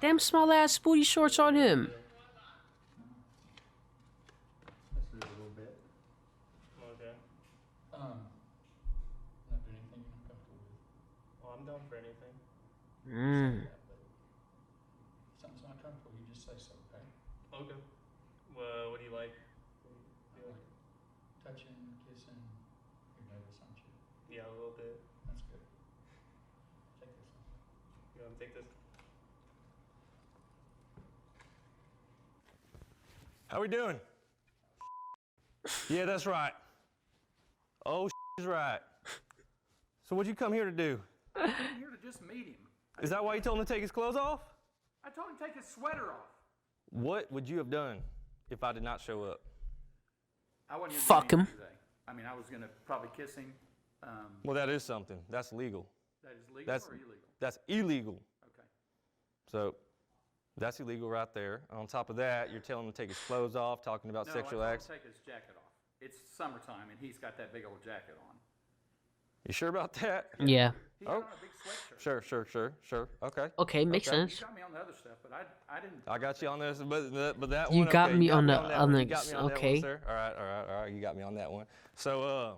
Speaker 1: Damn small ass booty shorts on him.
Speaker 9: Just a little bit.
Speaker 8: Okay.
Speaker 9: Not doing anything you're not comfortable with.
Speaker 8: Well, I'm down for anything.
Speaker 1: Mm.
Speaker 9: Yeah, but if something's not comfortable, you just say so, okay?
Speaker 8: Okay. Well, what do you like?
Speaker 9: I like touching, kissing. You're nervous, aren't you?
Speaker 8: Yeah, a little bit.
Speaker 9: That's good. Take this one.
Speaker 8: You want to take this?
Speaker 10: How we doing? Yeah, that's right. Oh, is right. So what'd you come here to do?
Speaker 9: I came here to just meet him.
Speaker 10: Is that why you told him to take his clothes off?
Speaker 9: I told him to take his sweater off.
Speaker 10: What would you have done if I did not show up?
Speaker 9: I wasn't gonna
Speaker 1: Fuck
Speaker 9: do
Speaker 1: him.
Speaker 9: anything today. I mean, I was gonna probably kiss him.
Speaker 10: Well, that is something. That's legal.
Speaker 9: That is legal
Speaker 10: That's
Speaker 9: or illegal?
Speaker 10: That's illegal.
Speaker 9: Okay.
Speaker 10: So that's illegal right there. On top of that, you're telling him to take his clothes off, talking about
Speaker 9: No,
Speaker 10: sexual
Speaker 9: I told
Speaker 10: acts.
Speaker 9: him to take his jacket off. It's summertime, and he's got that big old jacket on.
Speaker 10: You sure about that?
Speaker 1: Yeah.
Speaker 9: He had on a big sweatshirt.
Speaker 10: Sure. Okay.
Speaker 1: Okay, makes
Speaker 10: Okay.
Speaker 9: You
Speaker 1: sense.
Speaker 9: got me on the other stuff, but I didn't.
Speaker 10: I got you on this, but that
Speaker 1: You
Speaker 10: one.
Speaker 1: got
Speaker 10: okay,
Speaker 1: me
Speaker 10: you got
Speaker 1: on
Speaker 10: me
Speaker 1: the
Speaker 10: on that
Speaker 1: other-
Speaker 10: one. You got me on that
Speaker 1: okay.
Speaker 10: one, sir. All right. You got me on that one. So,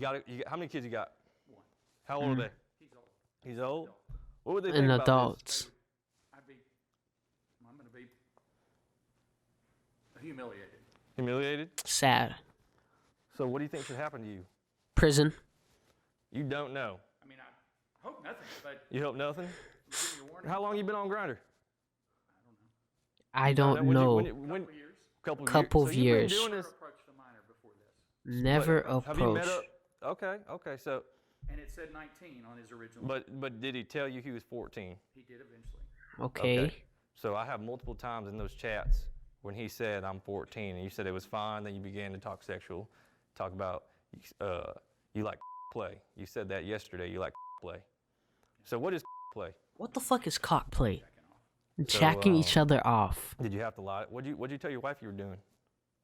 Speaker 10: how many kids you got?
Speaker 9: One.
Speaker 10: How old are they?
Speaker 9: He's old.
Speaker 10: He's old. What would they
Speaker 1: And
Speaker 10: think about this?
Speaker 1: adults.
Speaker 9: I'm gonna be humiliated.
Speaker 10: Humiliated.
Speaker 1: Sad.
Speaker 10: So, what do you think should happen to you?
Speaker 1: Prison.
Speaker 10: You don't know.
Speaker 9: I mean, I hope nothing, but
Speaker 10: You hope nothing.
Speaker 9: give me a warning.
Speaker 10: How long you been on Grindr?
Speaker 1: I don't know.
Speaker 10: When,
Speaker 9: Couple years.
Speaker 10: couple
Speaker 1: Couple of
Speaker 10: years. So you've
Speaker 1: years.
Speaker 10: been doing
Speaker 9: Never
Speaker 10: this.
Speaker 9: approached a minor before this,
Speaker 1: Never
Speaker 10: Have you met
Speaker 1: approached.
Speaker 10: up? Okay. So,
Speaker 9: and it said 19 on his original.
Speaker 10: but did he tell you he was 14?
Speaker 9: He did eventually.
Speaker 1: Okay.
Speaker 10: So I have multiple times in those chats when he said I'm 14 and you said it was fine. Then you began to talk sexual, talk about you like play. You said that yesterday. You like play. So what is play?
Speaker 1: What the fuck is cock play?
Speaker 9: Checking off.
Speaker 10: So,
Speaker 1: Jacking each other off.
Speaker 10: Did you have to lie? What'd you tell your wife you were doing?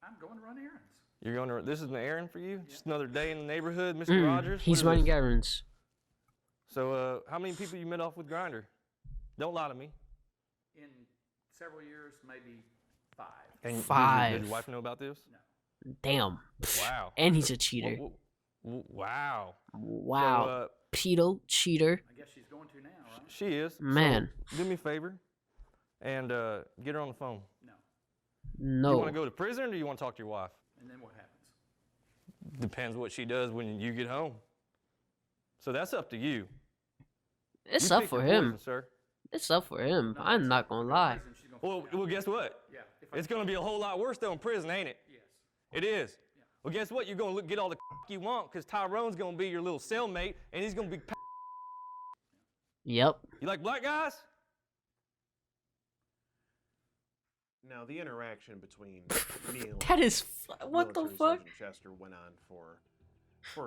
Speaker 9: I'm going to run errands.
Speaker 10: You're going to. This is an errand for you. Just another day in the neighborhood, Mr. Rogers. What
Speaker 1: He's
Speaker 10: is
Speaker 1: running
Speaker 10: this?
Speaker 1: errands.
Speaker 10: So how many people you met off with Grindr? Don't lie to me.
Speaker 9: In several years, maybe 5.
Speaker 10: And Did
Speaker 1: 5.
Speaker 10: your wife know about this?
Speaker 1: Damn.
Speaker 10: Wow.
Speaker 1: And he's a cheater.
Speaker 10: Wow.
Speaker 1: Wow.
Speaker 10: So,
Speaker 1: Pedo, cheater.
Speaker 9: I guess she's going to now, right?
Speaker 10: she is.
Speaker 1: Man.
Speaker 10: So, do me a favor and get her on the phone.
Speaker 9: No.
Speaker 10: Do you want to
Speaker 1: No.
Speaker 10: go to prison or do you want to talk to your wife?
Speaker 9: And then what happens?
Speaker 10: Depends what she does when you get home. So that's up to you.
Speaker 1: It's
Speaker 10: You
Speaker 1: up
Speaker 10: pick
Speaker 1: for
Speaker 10: your
Speaker 1: him.
Speaker 10: poison, sir.
Speaker 1: It's up for him.
Speaker 9: No,
Speaker 1: I'm not gonna lie.
Speaker 9: Reason she's gonna
Speaker 10: Well,
Speaker 9: find out.
Speaker 10: well, guess what?
Speaker 9: Yeah. If I
Speaker 10: It's going to be a whole lot worse though in prison, ain't it?
Speaker 9: Yes.
Speaker 10: It is. Well, guess what? You're going to get all the you want because Tyrone's going to be your little cellmate and he's going to be.
Speaker 1: Yep.
Speaker 10: You like black guys?
Speaker 3: Now, the interaction between Neil
Speaker 1: That is
Speaker 3: and
Speaker 1: what the
Speaker 3: Military
Speaker 1: fuck?
Speaker 3: Sergeant Chester went on for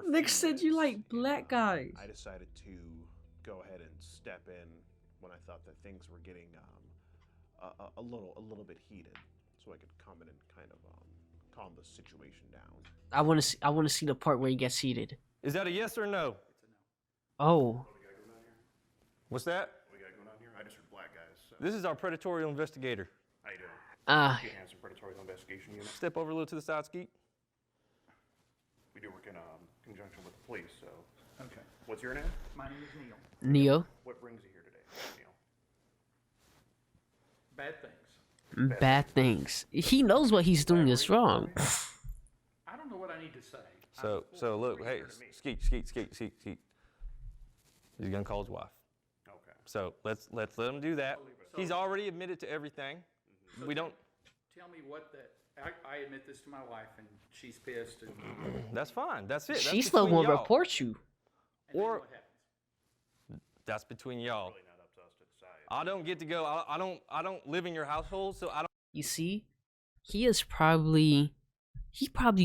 Speaker 3: a
Speaker 1: Nick
Speaker 3: few
Speaker 1: said you
Speaker 3: minutes,
Speaker 1: like black
Speaker 3: and,
Speaker 1: guys.
Speaker 3: I decided to go ahead and step in when I thought that things were getting a little bit heated, so I could come in and kind of calm the situation down.
Speaker 1: I want to see the part where he gets heated.
Speaker 10: Is that a yes or no?
Speaker 1: Oh.
Speaker 10: What's that?
Speaker 4: What we got going on here? I just heard black guys. So.
Speaker 10: This is our predatorial investigator.
Speaker 4: How you doing? Skeet Hansen, Predatorial Investigation Unit.
Speaker 10: Step over a little to the side, Skeet.
Speaker 4: We do work in conjunction with the police, so.
Speaker 9: Okay.
Speaker 4: What's your name?
Speaker 9: My name is Neil.
Speaker 1: Neo.
Speaker 4: What brings you here today, Neil?
Speaker 9: Bad things.
Speaker 1: Bad things. He knows what he's doing is wrong.
Speaker 9: I don't know what I need to say.
Speaker 10: So look, hey, Skeet. He's gonna call his wife.
Speaker 4: Okay.
Speaker 10: So let's let him do that. He's already admitted to everything.
Speaker 9: So
Speaker 10: We don't.
Speaker 9: Tell me what that. I admit this to my wife, and she's pissed. And,
Speaker 10: That's fine. That's it. That's
Speaker 1: She's still
Speaker 10: between
Speaker 1: gonna
Speaker 10: y'all.
Speaker 1: report you.
Speaker 9: and then
Speaker 10: Or-
Speaker 9: what happens?
Speaker 10: That's between y'all.
Speaker 4: Really not up to us to decide.
Speaker 10: I don't get to go. I don't live in your household, so I don't.
Speaker 1: You see, he probably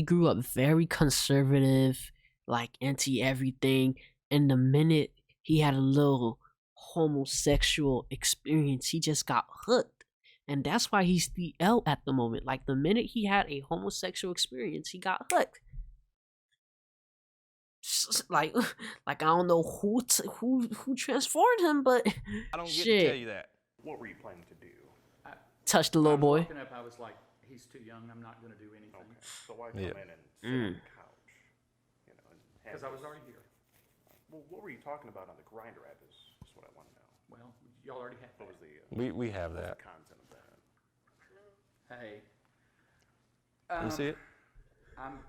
Speaker 1: grew up very conservative, like anti everything. And the minute he had a little homosexual experience, he just got hooked. And that's why he's the L at the moment. Like the minute he had a homosexual experience, he got hooked. Like I don't know who transformed him, but
Speaker 10: I don't get
Speaker 1: shit.
Speaker 10: to tell you that.
Speaker 4: What were you planning to do?
Speaker 1: Touch the little boy.
Speaker 9: Walking up, I was like, he's too young. I'm not going to do anything.
Speaker 4: Okay. So why come
Speaker 10: Yeah.
Speaker 4: in and sit on the couch? You know, and have
Speaker 9: Because I was
Speaker 4: this-
Speaker 9: already here.
Speaker 4: Well, what were you talking about on the Grindr app? Is what I want to know.
Speaker 9: Well, y'all already had
Speaker 4: What
Speaker 9: that.
Speaker 4: was the
Speaker 10: We have
Speaker 4: what was
Speaker 10: that.
Speaker 4: the content of that?
Speaker 9: Hey.
Speaker 10: You see it?
Speaker 9: I'm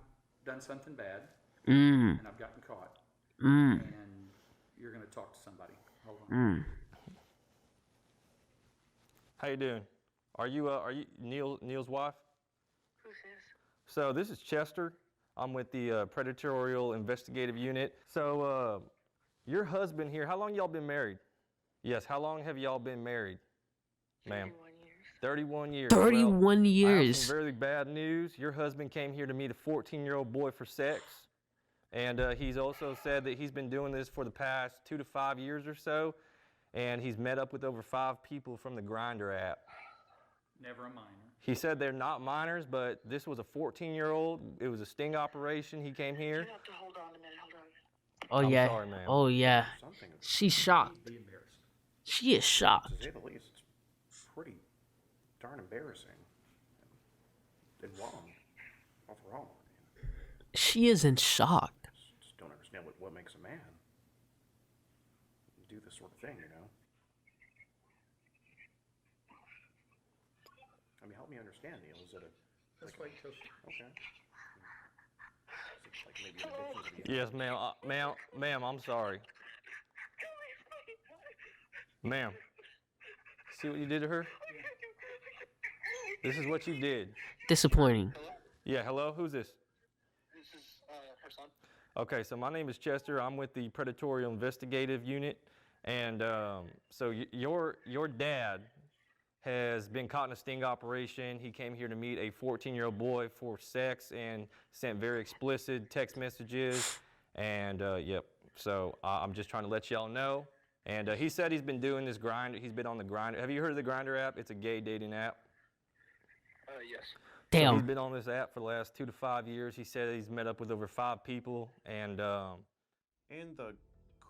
Speaker 9: done something bad,
Speaker 1: Mm.
Speaker 9: and I've gotten caught.
Speaker 1: Mm.
Speaker 9: And you're going to talk to somebody. Hold on.
Speaker 1: Mm.
Speaker 10: How you doing? Are you Neil's wife?
Speaker 6: Who's this?
Speaker 10: So this is Chester. I'm with the Predatorial Investigative Unit. So Your husband here, how long y'all been married? Yes, how long have y'all been married, ma'am? 31 years.
Speaker 1: 31
Speaker 10: well, I have
Speaker 1: years.
Speaker 10: some very bad news. Your husband came here to meet a 14-year-old boy for sex. And he's also said that he's been doing this for the past 2 to 5 years or so. And he's met up with over 5 people from the Grindr app.
Speaker 9: Never a minor.
Speaker 10: He said they're not minors, but this was a 14-year-old. It was a sting operation. He came here.
Speaker 6: You have to hold on a minute. Hold on.
Speaker 1: Oh
Speaker 10: I'm
Speaker 1: yeah.
Speaker 10: sorry, ma'am.
Speaker 1: Oh yeah.
Speaker 4: Something of
Speaker 1: She's shocked.
Speaker 9: Be embarrassed.
Speaker 1: She is shocked.
Speaker 4: to say the least, it's pretty darn embarrassing. And wrong. Overall.
Speaker 1: She is in shock.
Speaker 4: Just don't understand what makes a man do this sort of thing, you know? I mean, help me understand, Neil. Is it a...
Speaker 9: Let's wait till she...
Speaker 4: Okay. Is it like maybe an addiction to the...
Speaker 10: Yes, ma'am. Ma'am, I'm sorry. Ma'am, see what you did to her? This is what you did.
Speaker 1: Disappointing.
Speaker 10: Yeah, hello? Who's this?
Speaker 6: This is her son.
Speaker 10: Okay, so my name is Chester. I'm with the Predatorial Investigative Unit. And so your dad has been caught in a sting operation. He came here to meet a 14-year-old boy for sex and sent very explicit text messages. And yep, so I'm just trying to let y'all know. And he said he's been doing this Grindr. He's been on the Grindr. Have you heard of the Grindr app? It's a gay dating app.
Speaker 6: Yes.
Speaker 10: So
Speaker 1: Damn.
Speaker 10: he's been on this app for the last 2 to 5 years. He said he's met up with over 5 people. And
Speaker 3: the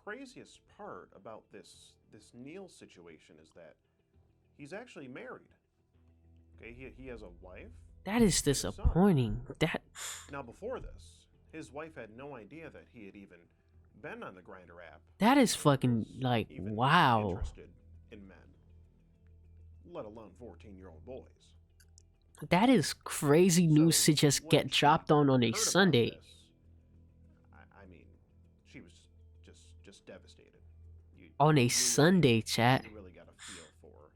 Speaker 3: craziest part about this Neil situation is that he's actually married. Okay, he has a wife.
Speaker 1: That is disappointing. That.
Speaker 3: Now before this, his wife had no idea that he had even been on the Grindr app.
Speaker 1: That is fucking like
Speaker 3: Even
Speaker 1: wow.
Speaker 3: interested in men, let alone 14-year-old boys.
Speaker 1: That is crazy news
Speaker 3: So
Speaker 1: to just
Speaker 3: when
Speaker 1: get
Speaker 3: she
Speaker 1: dropped on a
Speaker 3: heard about
Speaker 1: Sunday.
Speaker 3: this, I mean, she was just devastated. You
Speaker 1: On a
Speaker 3: really-
Speaker 1: Sunday, chat.
Speaker 3: You really got a feel for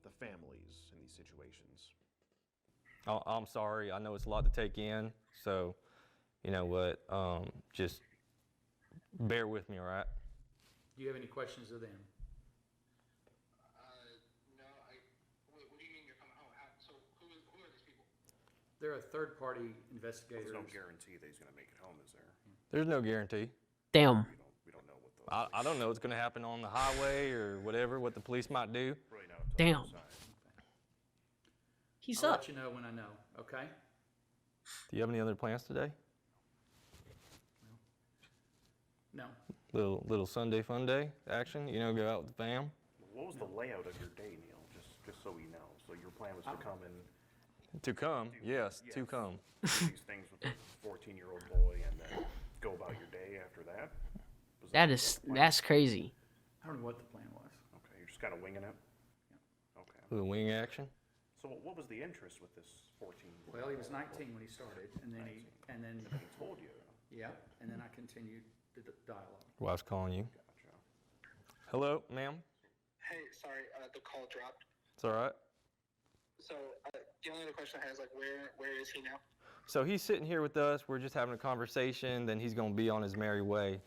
Speaker 3: the families in these situations.
Speaker 10: I'm sorry. I know it's a lot to take in. So, you know what? Just bear with me, all right?
Speaker 9: Do you have any questions of them?
Speaker 6: No, what do you mean you're coming home? So who are these people?
Speaker 9: They're a third-party investigator.
Speaker 4: There's no guarantee that he's going to make it home, is there?
Speaker 10: There's no guarantee.
Speaker 1: Damn.
Speaker 4: We don't know what those...
Speaker 10: I don't know what's going to happen on the highway or whatever, what the police might do.
Speaker 4: Really know until
Speaker 1: Damn.
Speaker 4: they decide.
Speaker 1: He's
Speaker 9: I'll
Speaker 1: up.
Speaker 9: let you know when I know, okay?
Speaker 10: Do you have any other plans today?
Speaker 9: No.
Speaker 10: Little Sunday fun day action? You know, go out with the fam?
Speaker 4: What was the layout of your day, Neil? Just so we know. So your plan was to come and
Speaker 10: To come, yes, to come.
Speaker 4: do these things with the 14-year-old boy and then go about your day after that? Was
Speaker 1: That's crazy.
Speaker 9: I don't know what the plan was.
Speaker 4: Okay, you're just kind of winging it? Okay.
Speaker 10: Little wing action?
Speaker 4: So what was the interest with this 14?
Speaker 9: Well, he was 19 when he started, and then he
Speaker 4: told you.
Speaker 9: yeah, and then I continued the dialogue.
Speaker 10: Wife's calling you.
Speaker 4: Gotcha.
Speaker 10: Hello, ma'am?
Speaker 6: Hey, sorry, the call dropped.
Speaker 10: It's all right.
Speaker 6: So the only other question I have is like, where is he now?
Speaker 10: So he's sitting here with us. We're just having a conversation. Then he's going to be on his merry way.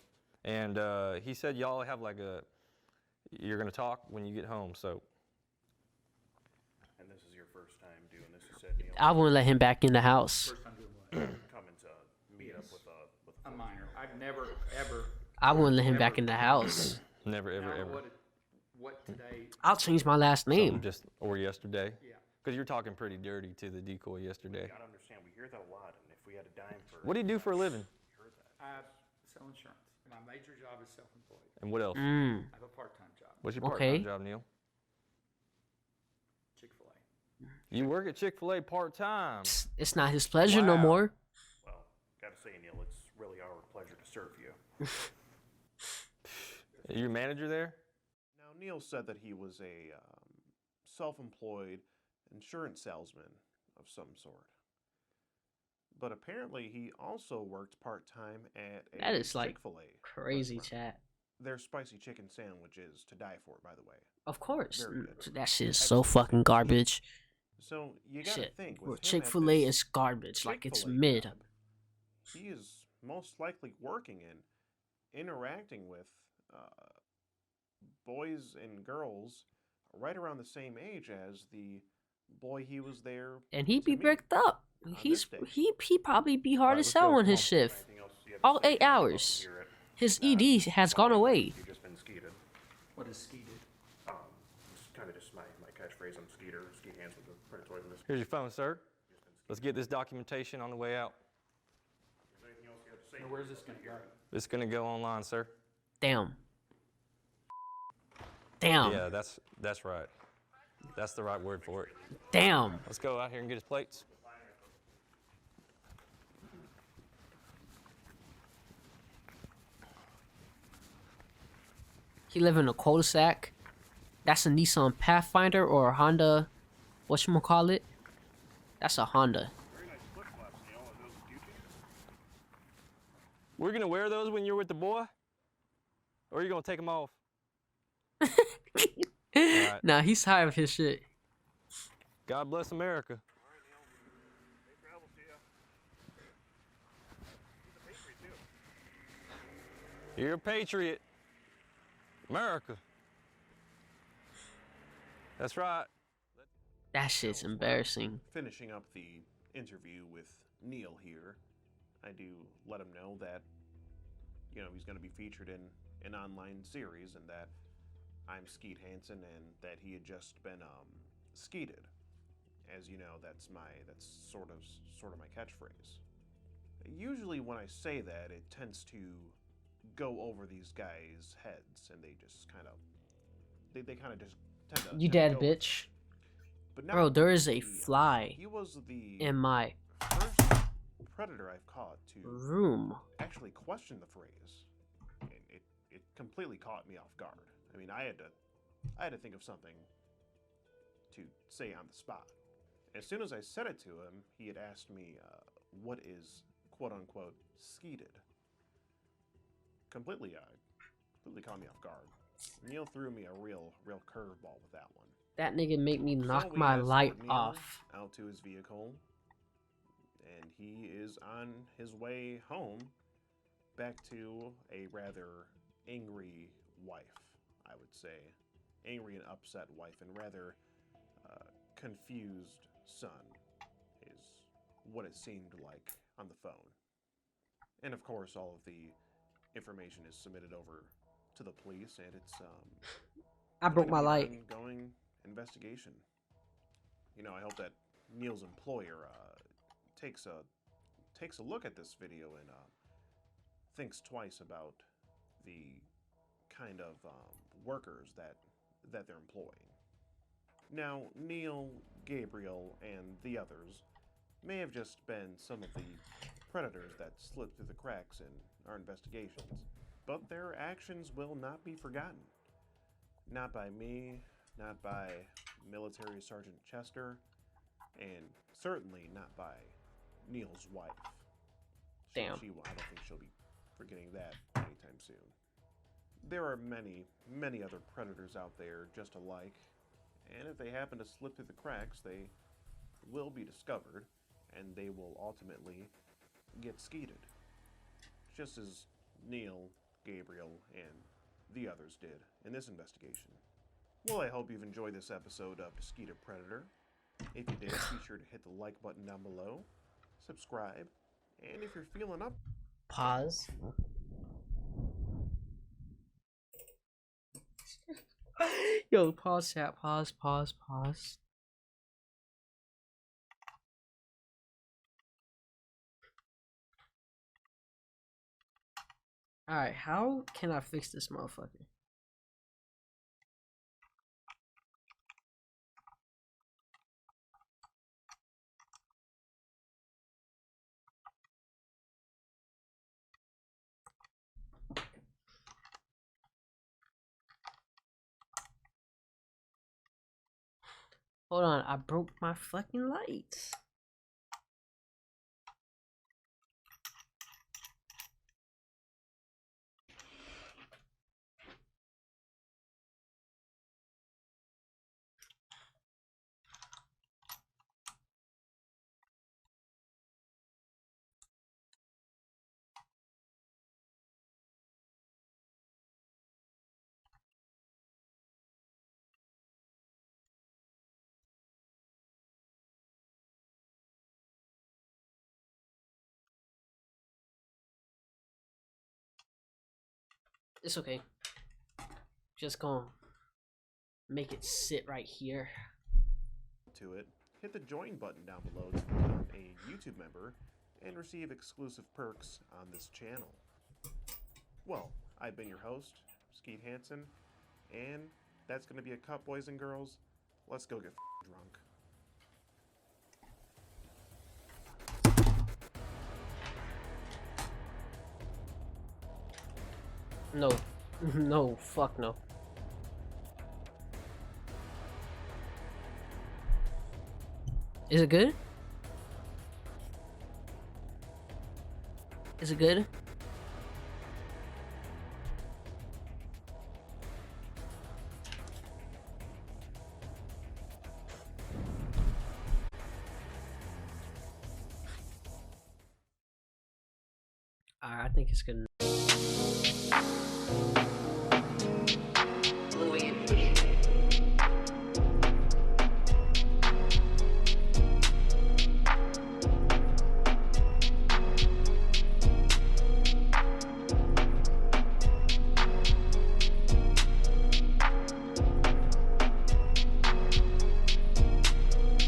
Speaker 10: And he said y'all have like you're going to talk when you get home. So
Speaker 4: And this is your first time doing this, you said, Neil?
Speaker 1: I wouldn't let him back in the house.
Speaker 9: First time doing what?
Speaker 4: Coming to meet up with
Speaker 9: A minor. I've never, ever...
Speaker 1: I wouldn't let him back in the house.
Speaker 10: never, ever,
Speaker 9: Now,
Speaker 10: ever.
Speaker 9: What today...
Speaker 1: I'll change my last name.
Speaker 10: Or yesterday.
Speaker 9: Yeah.
Speaker 10: Because you're talking pretty dirty to the decoy yesterday.
Speaker 4: You gotta understand, we hear that a lot, and if we had a dime for...
Speaker 10: What do you do for a living?
Speaker 4: Heard that.
Speaker 9: I sell insurance. My major job is self-employed.
Speaker 10: And what else?
Speaker 1: Mm.
Speaker 9: I have a part-time job.
Speaker 10: What's your part-time
Speaker 1: Okay.
Speaker 10: job, Neil?
Speaker 9: Chick-fil-A.
Speaker 10: You work at Chick-fil-A part-time.
Speaker 1: It's not his pleasure no
Speaker 10: Wow.
Speaker 1: more.
Speaker 4: Well, gotta say, Neil, it's really our pleasure to serve you.
Speaker 10: Are you a manager there?
Speaker 3: Now, Neil said that he was a self-employed insurance salesman of some sort. But apparently he also worked part-time at a
Speaker 1: That is like
Speaker 3: Chick-fil-A
Speaker 1: crazy,
Speaker 3: restaurant.
Speaker 1: chat.
Speaker 3: Their spicy chicken sandwich is to die for, by the way.
Speaker 1: Of course.
Speaker 3: Very good.
Speaker 1: That shit is so fucking garbage.
Speaker 3: So you gotta
Speaker 1: Shit.
Speaker 3: think, with him at
Speaker 1: Chick-fil-A
Speaker 3: this
Speaker 1: is garbage. Like, it's
Speaker 3: Chick-fil-A
Speaker 1: mid.
Speaker 3: job, he is most likely working in interacting with boys and girls right around the same age as the boy he was there
Speaker 1: And he
Speaker 3: to
Speaker 1: be
Speaker 3: meet
Speaker 1: bricked up.
Speaker 3: on
Speaker 1: He's
Speaker 3: this day.
Speaker 1: he probably be hard
Speaker 10: Alright,
Speaker 1: as
Speaker 10: let's
Speaker 1: hell
Speaker 10: go,
Speaker 1: on
Speaker 10: come
Speaker 1: his
Speaker 10: on.
Speaker 1: shift.
Speaker 4: Anything else you have to
Speaker 1: All
Speaker 4: say?
Speaker 1: 8 hours.
Speaker 4: Hear it.
Speaker 1: His
Speaker 4: Nah,
Speaker 1: ED has gone away.
Speaker 4: You've just been skeeted.
Speaker 9: What is Skeeter?
Speaker 4: It's kind of just my catchphrase. I'm Skeeter. Skeet Hansen with the predatory investigation.
Speaker 10: Here's your phone, sir. Let's get this documentation on the way out.
Speaker 4: Is there anything else you have to say?
Speaker 9: Now, where's this going to go?
Speaker 10: It's gonna go online, sir.
Speaker 1: Damn. Damn.
Speaker 10: Yeah, that's right. That's the right word for it.
Speaker 1: Damn.
Speaker 10: Let's go out here and get his plates.
Speaker 1: He live in a cul-de-sac. That's a Nissan Pathfinder or a Honda. Whatchamacallit? That's a Honda.
Speaker 4: Very nice flip-flops, Neil. Are those Gucci?
Speaker 10: We're gonna wear those when you're with the boy? Or are you gonna take them off? Alright.
Speaker 1: Nah, he's tired of his shit.
Speaker 10: God bless America.
Speaker 4: All right, Neil. Safe travels to you. He's a patriot, too.
Speaker 10: You're a patriot. America. That's right.
Speaker 1: That shit's embarrassing.
Speaker 3: Finishing up the interview with Neil here, I do let him know that, you know, he's going to be featured in an online series and that I'm Skeet Hansen and that he had just been skeeted. As you know, that's sort of my catchphrase. Usually when I say that, it tends to go over these guys' heads and they just kind of just tend to
Speaker 1: You dead,
Speaker 3: go.
Speaker 1: bitch.
Speaker 3: But now
Speaker 1: Bro, there is a
Speaker 3: he,
Speaker 1: fly
Speaker 3: he was the
Speaker 1: in my
Speaker 3: first predator I've caught to
Speaker 1: room.
Speaker 3: actually question the phrase. And it completely caught me off guard. I mean, I had to think of something to say on the spot. As soon as I said it to him, he had asked me, what is quote-unquote skeeted? Completely caught me off guard. Neil threw me a real curveball with that one.
Speaker 1: That nigga make me
Speaker 3: So
Speaker 1: knock
Speaker 3: we
Speaker 1: my
Speaker 3: escort
Speaker 1: light
Speaker 3: Neil
Speaker 1: off.
Speaker 3: out to his vehicle, and he is on his way home back to a rather angry wife, I would say. Angry and upset wife, and rather confused son is what it seemed like on the phone. And of course, all of the information is submitted over to the police, and it's
Speaker 1: I broke my
Speaker 3: an
Speaker 1: light.
Speaker 3: ongoing investigation. You know, I hope that Neil's employer takes a look at this video and thinks twice about the kind of workers that they're employing. Now, Neil, Gabriel, and the others may have just been some of the predators that slipped through the cracks in our investigations, but their actions will not be forgotten. Not by me, not by Military Sergeant Chester, and certainly not by Neil's wife.
Speaker 1: Damn.
Speaker 3: I don't think she'll be forgetting that anytime soon. There are many other predators out there just alike, and if they happen to slip through the cracks, they will be discovered, and they will ultimately get skeeted. Just as Neil, Gabriel, and the others did in this investigation. Well, I hope you've enjoyed this episode of Skeeter Predator. If you did, be sure to hit the like button down below, subscribe, and if you're feeling up...
Speaker 1: Pause. Yo, pause chat, pause. Alright, how can I fix this motherfucker? Hold on, I broke my fucking lights. It's okay. Just gonna make it sit right here.
Speaker 4: To it, hit the join button down below to become a YouTube member and receive exclusive perks on this channel. Well, I've been your host, Skeet Hansen, and that's going to be a cut, boys and girls. Let's go get drunk.
Speaker 1: No. No, fuck no. Is it good? Is it good? I think it's good.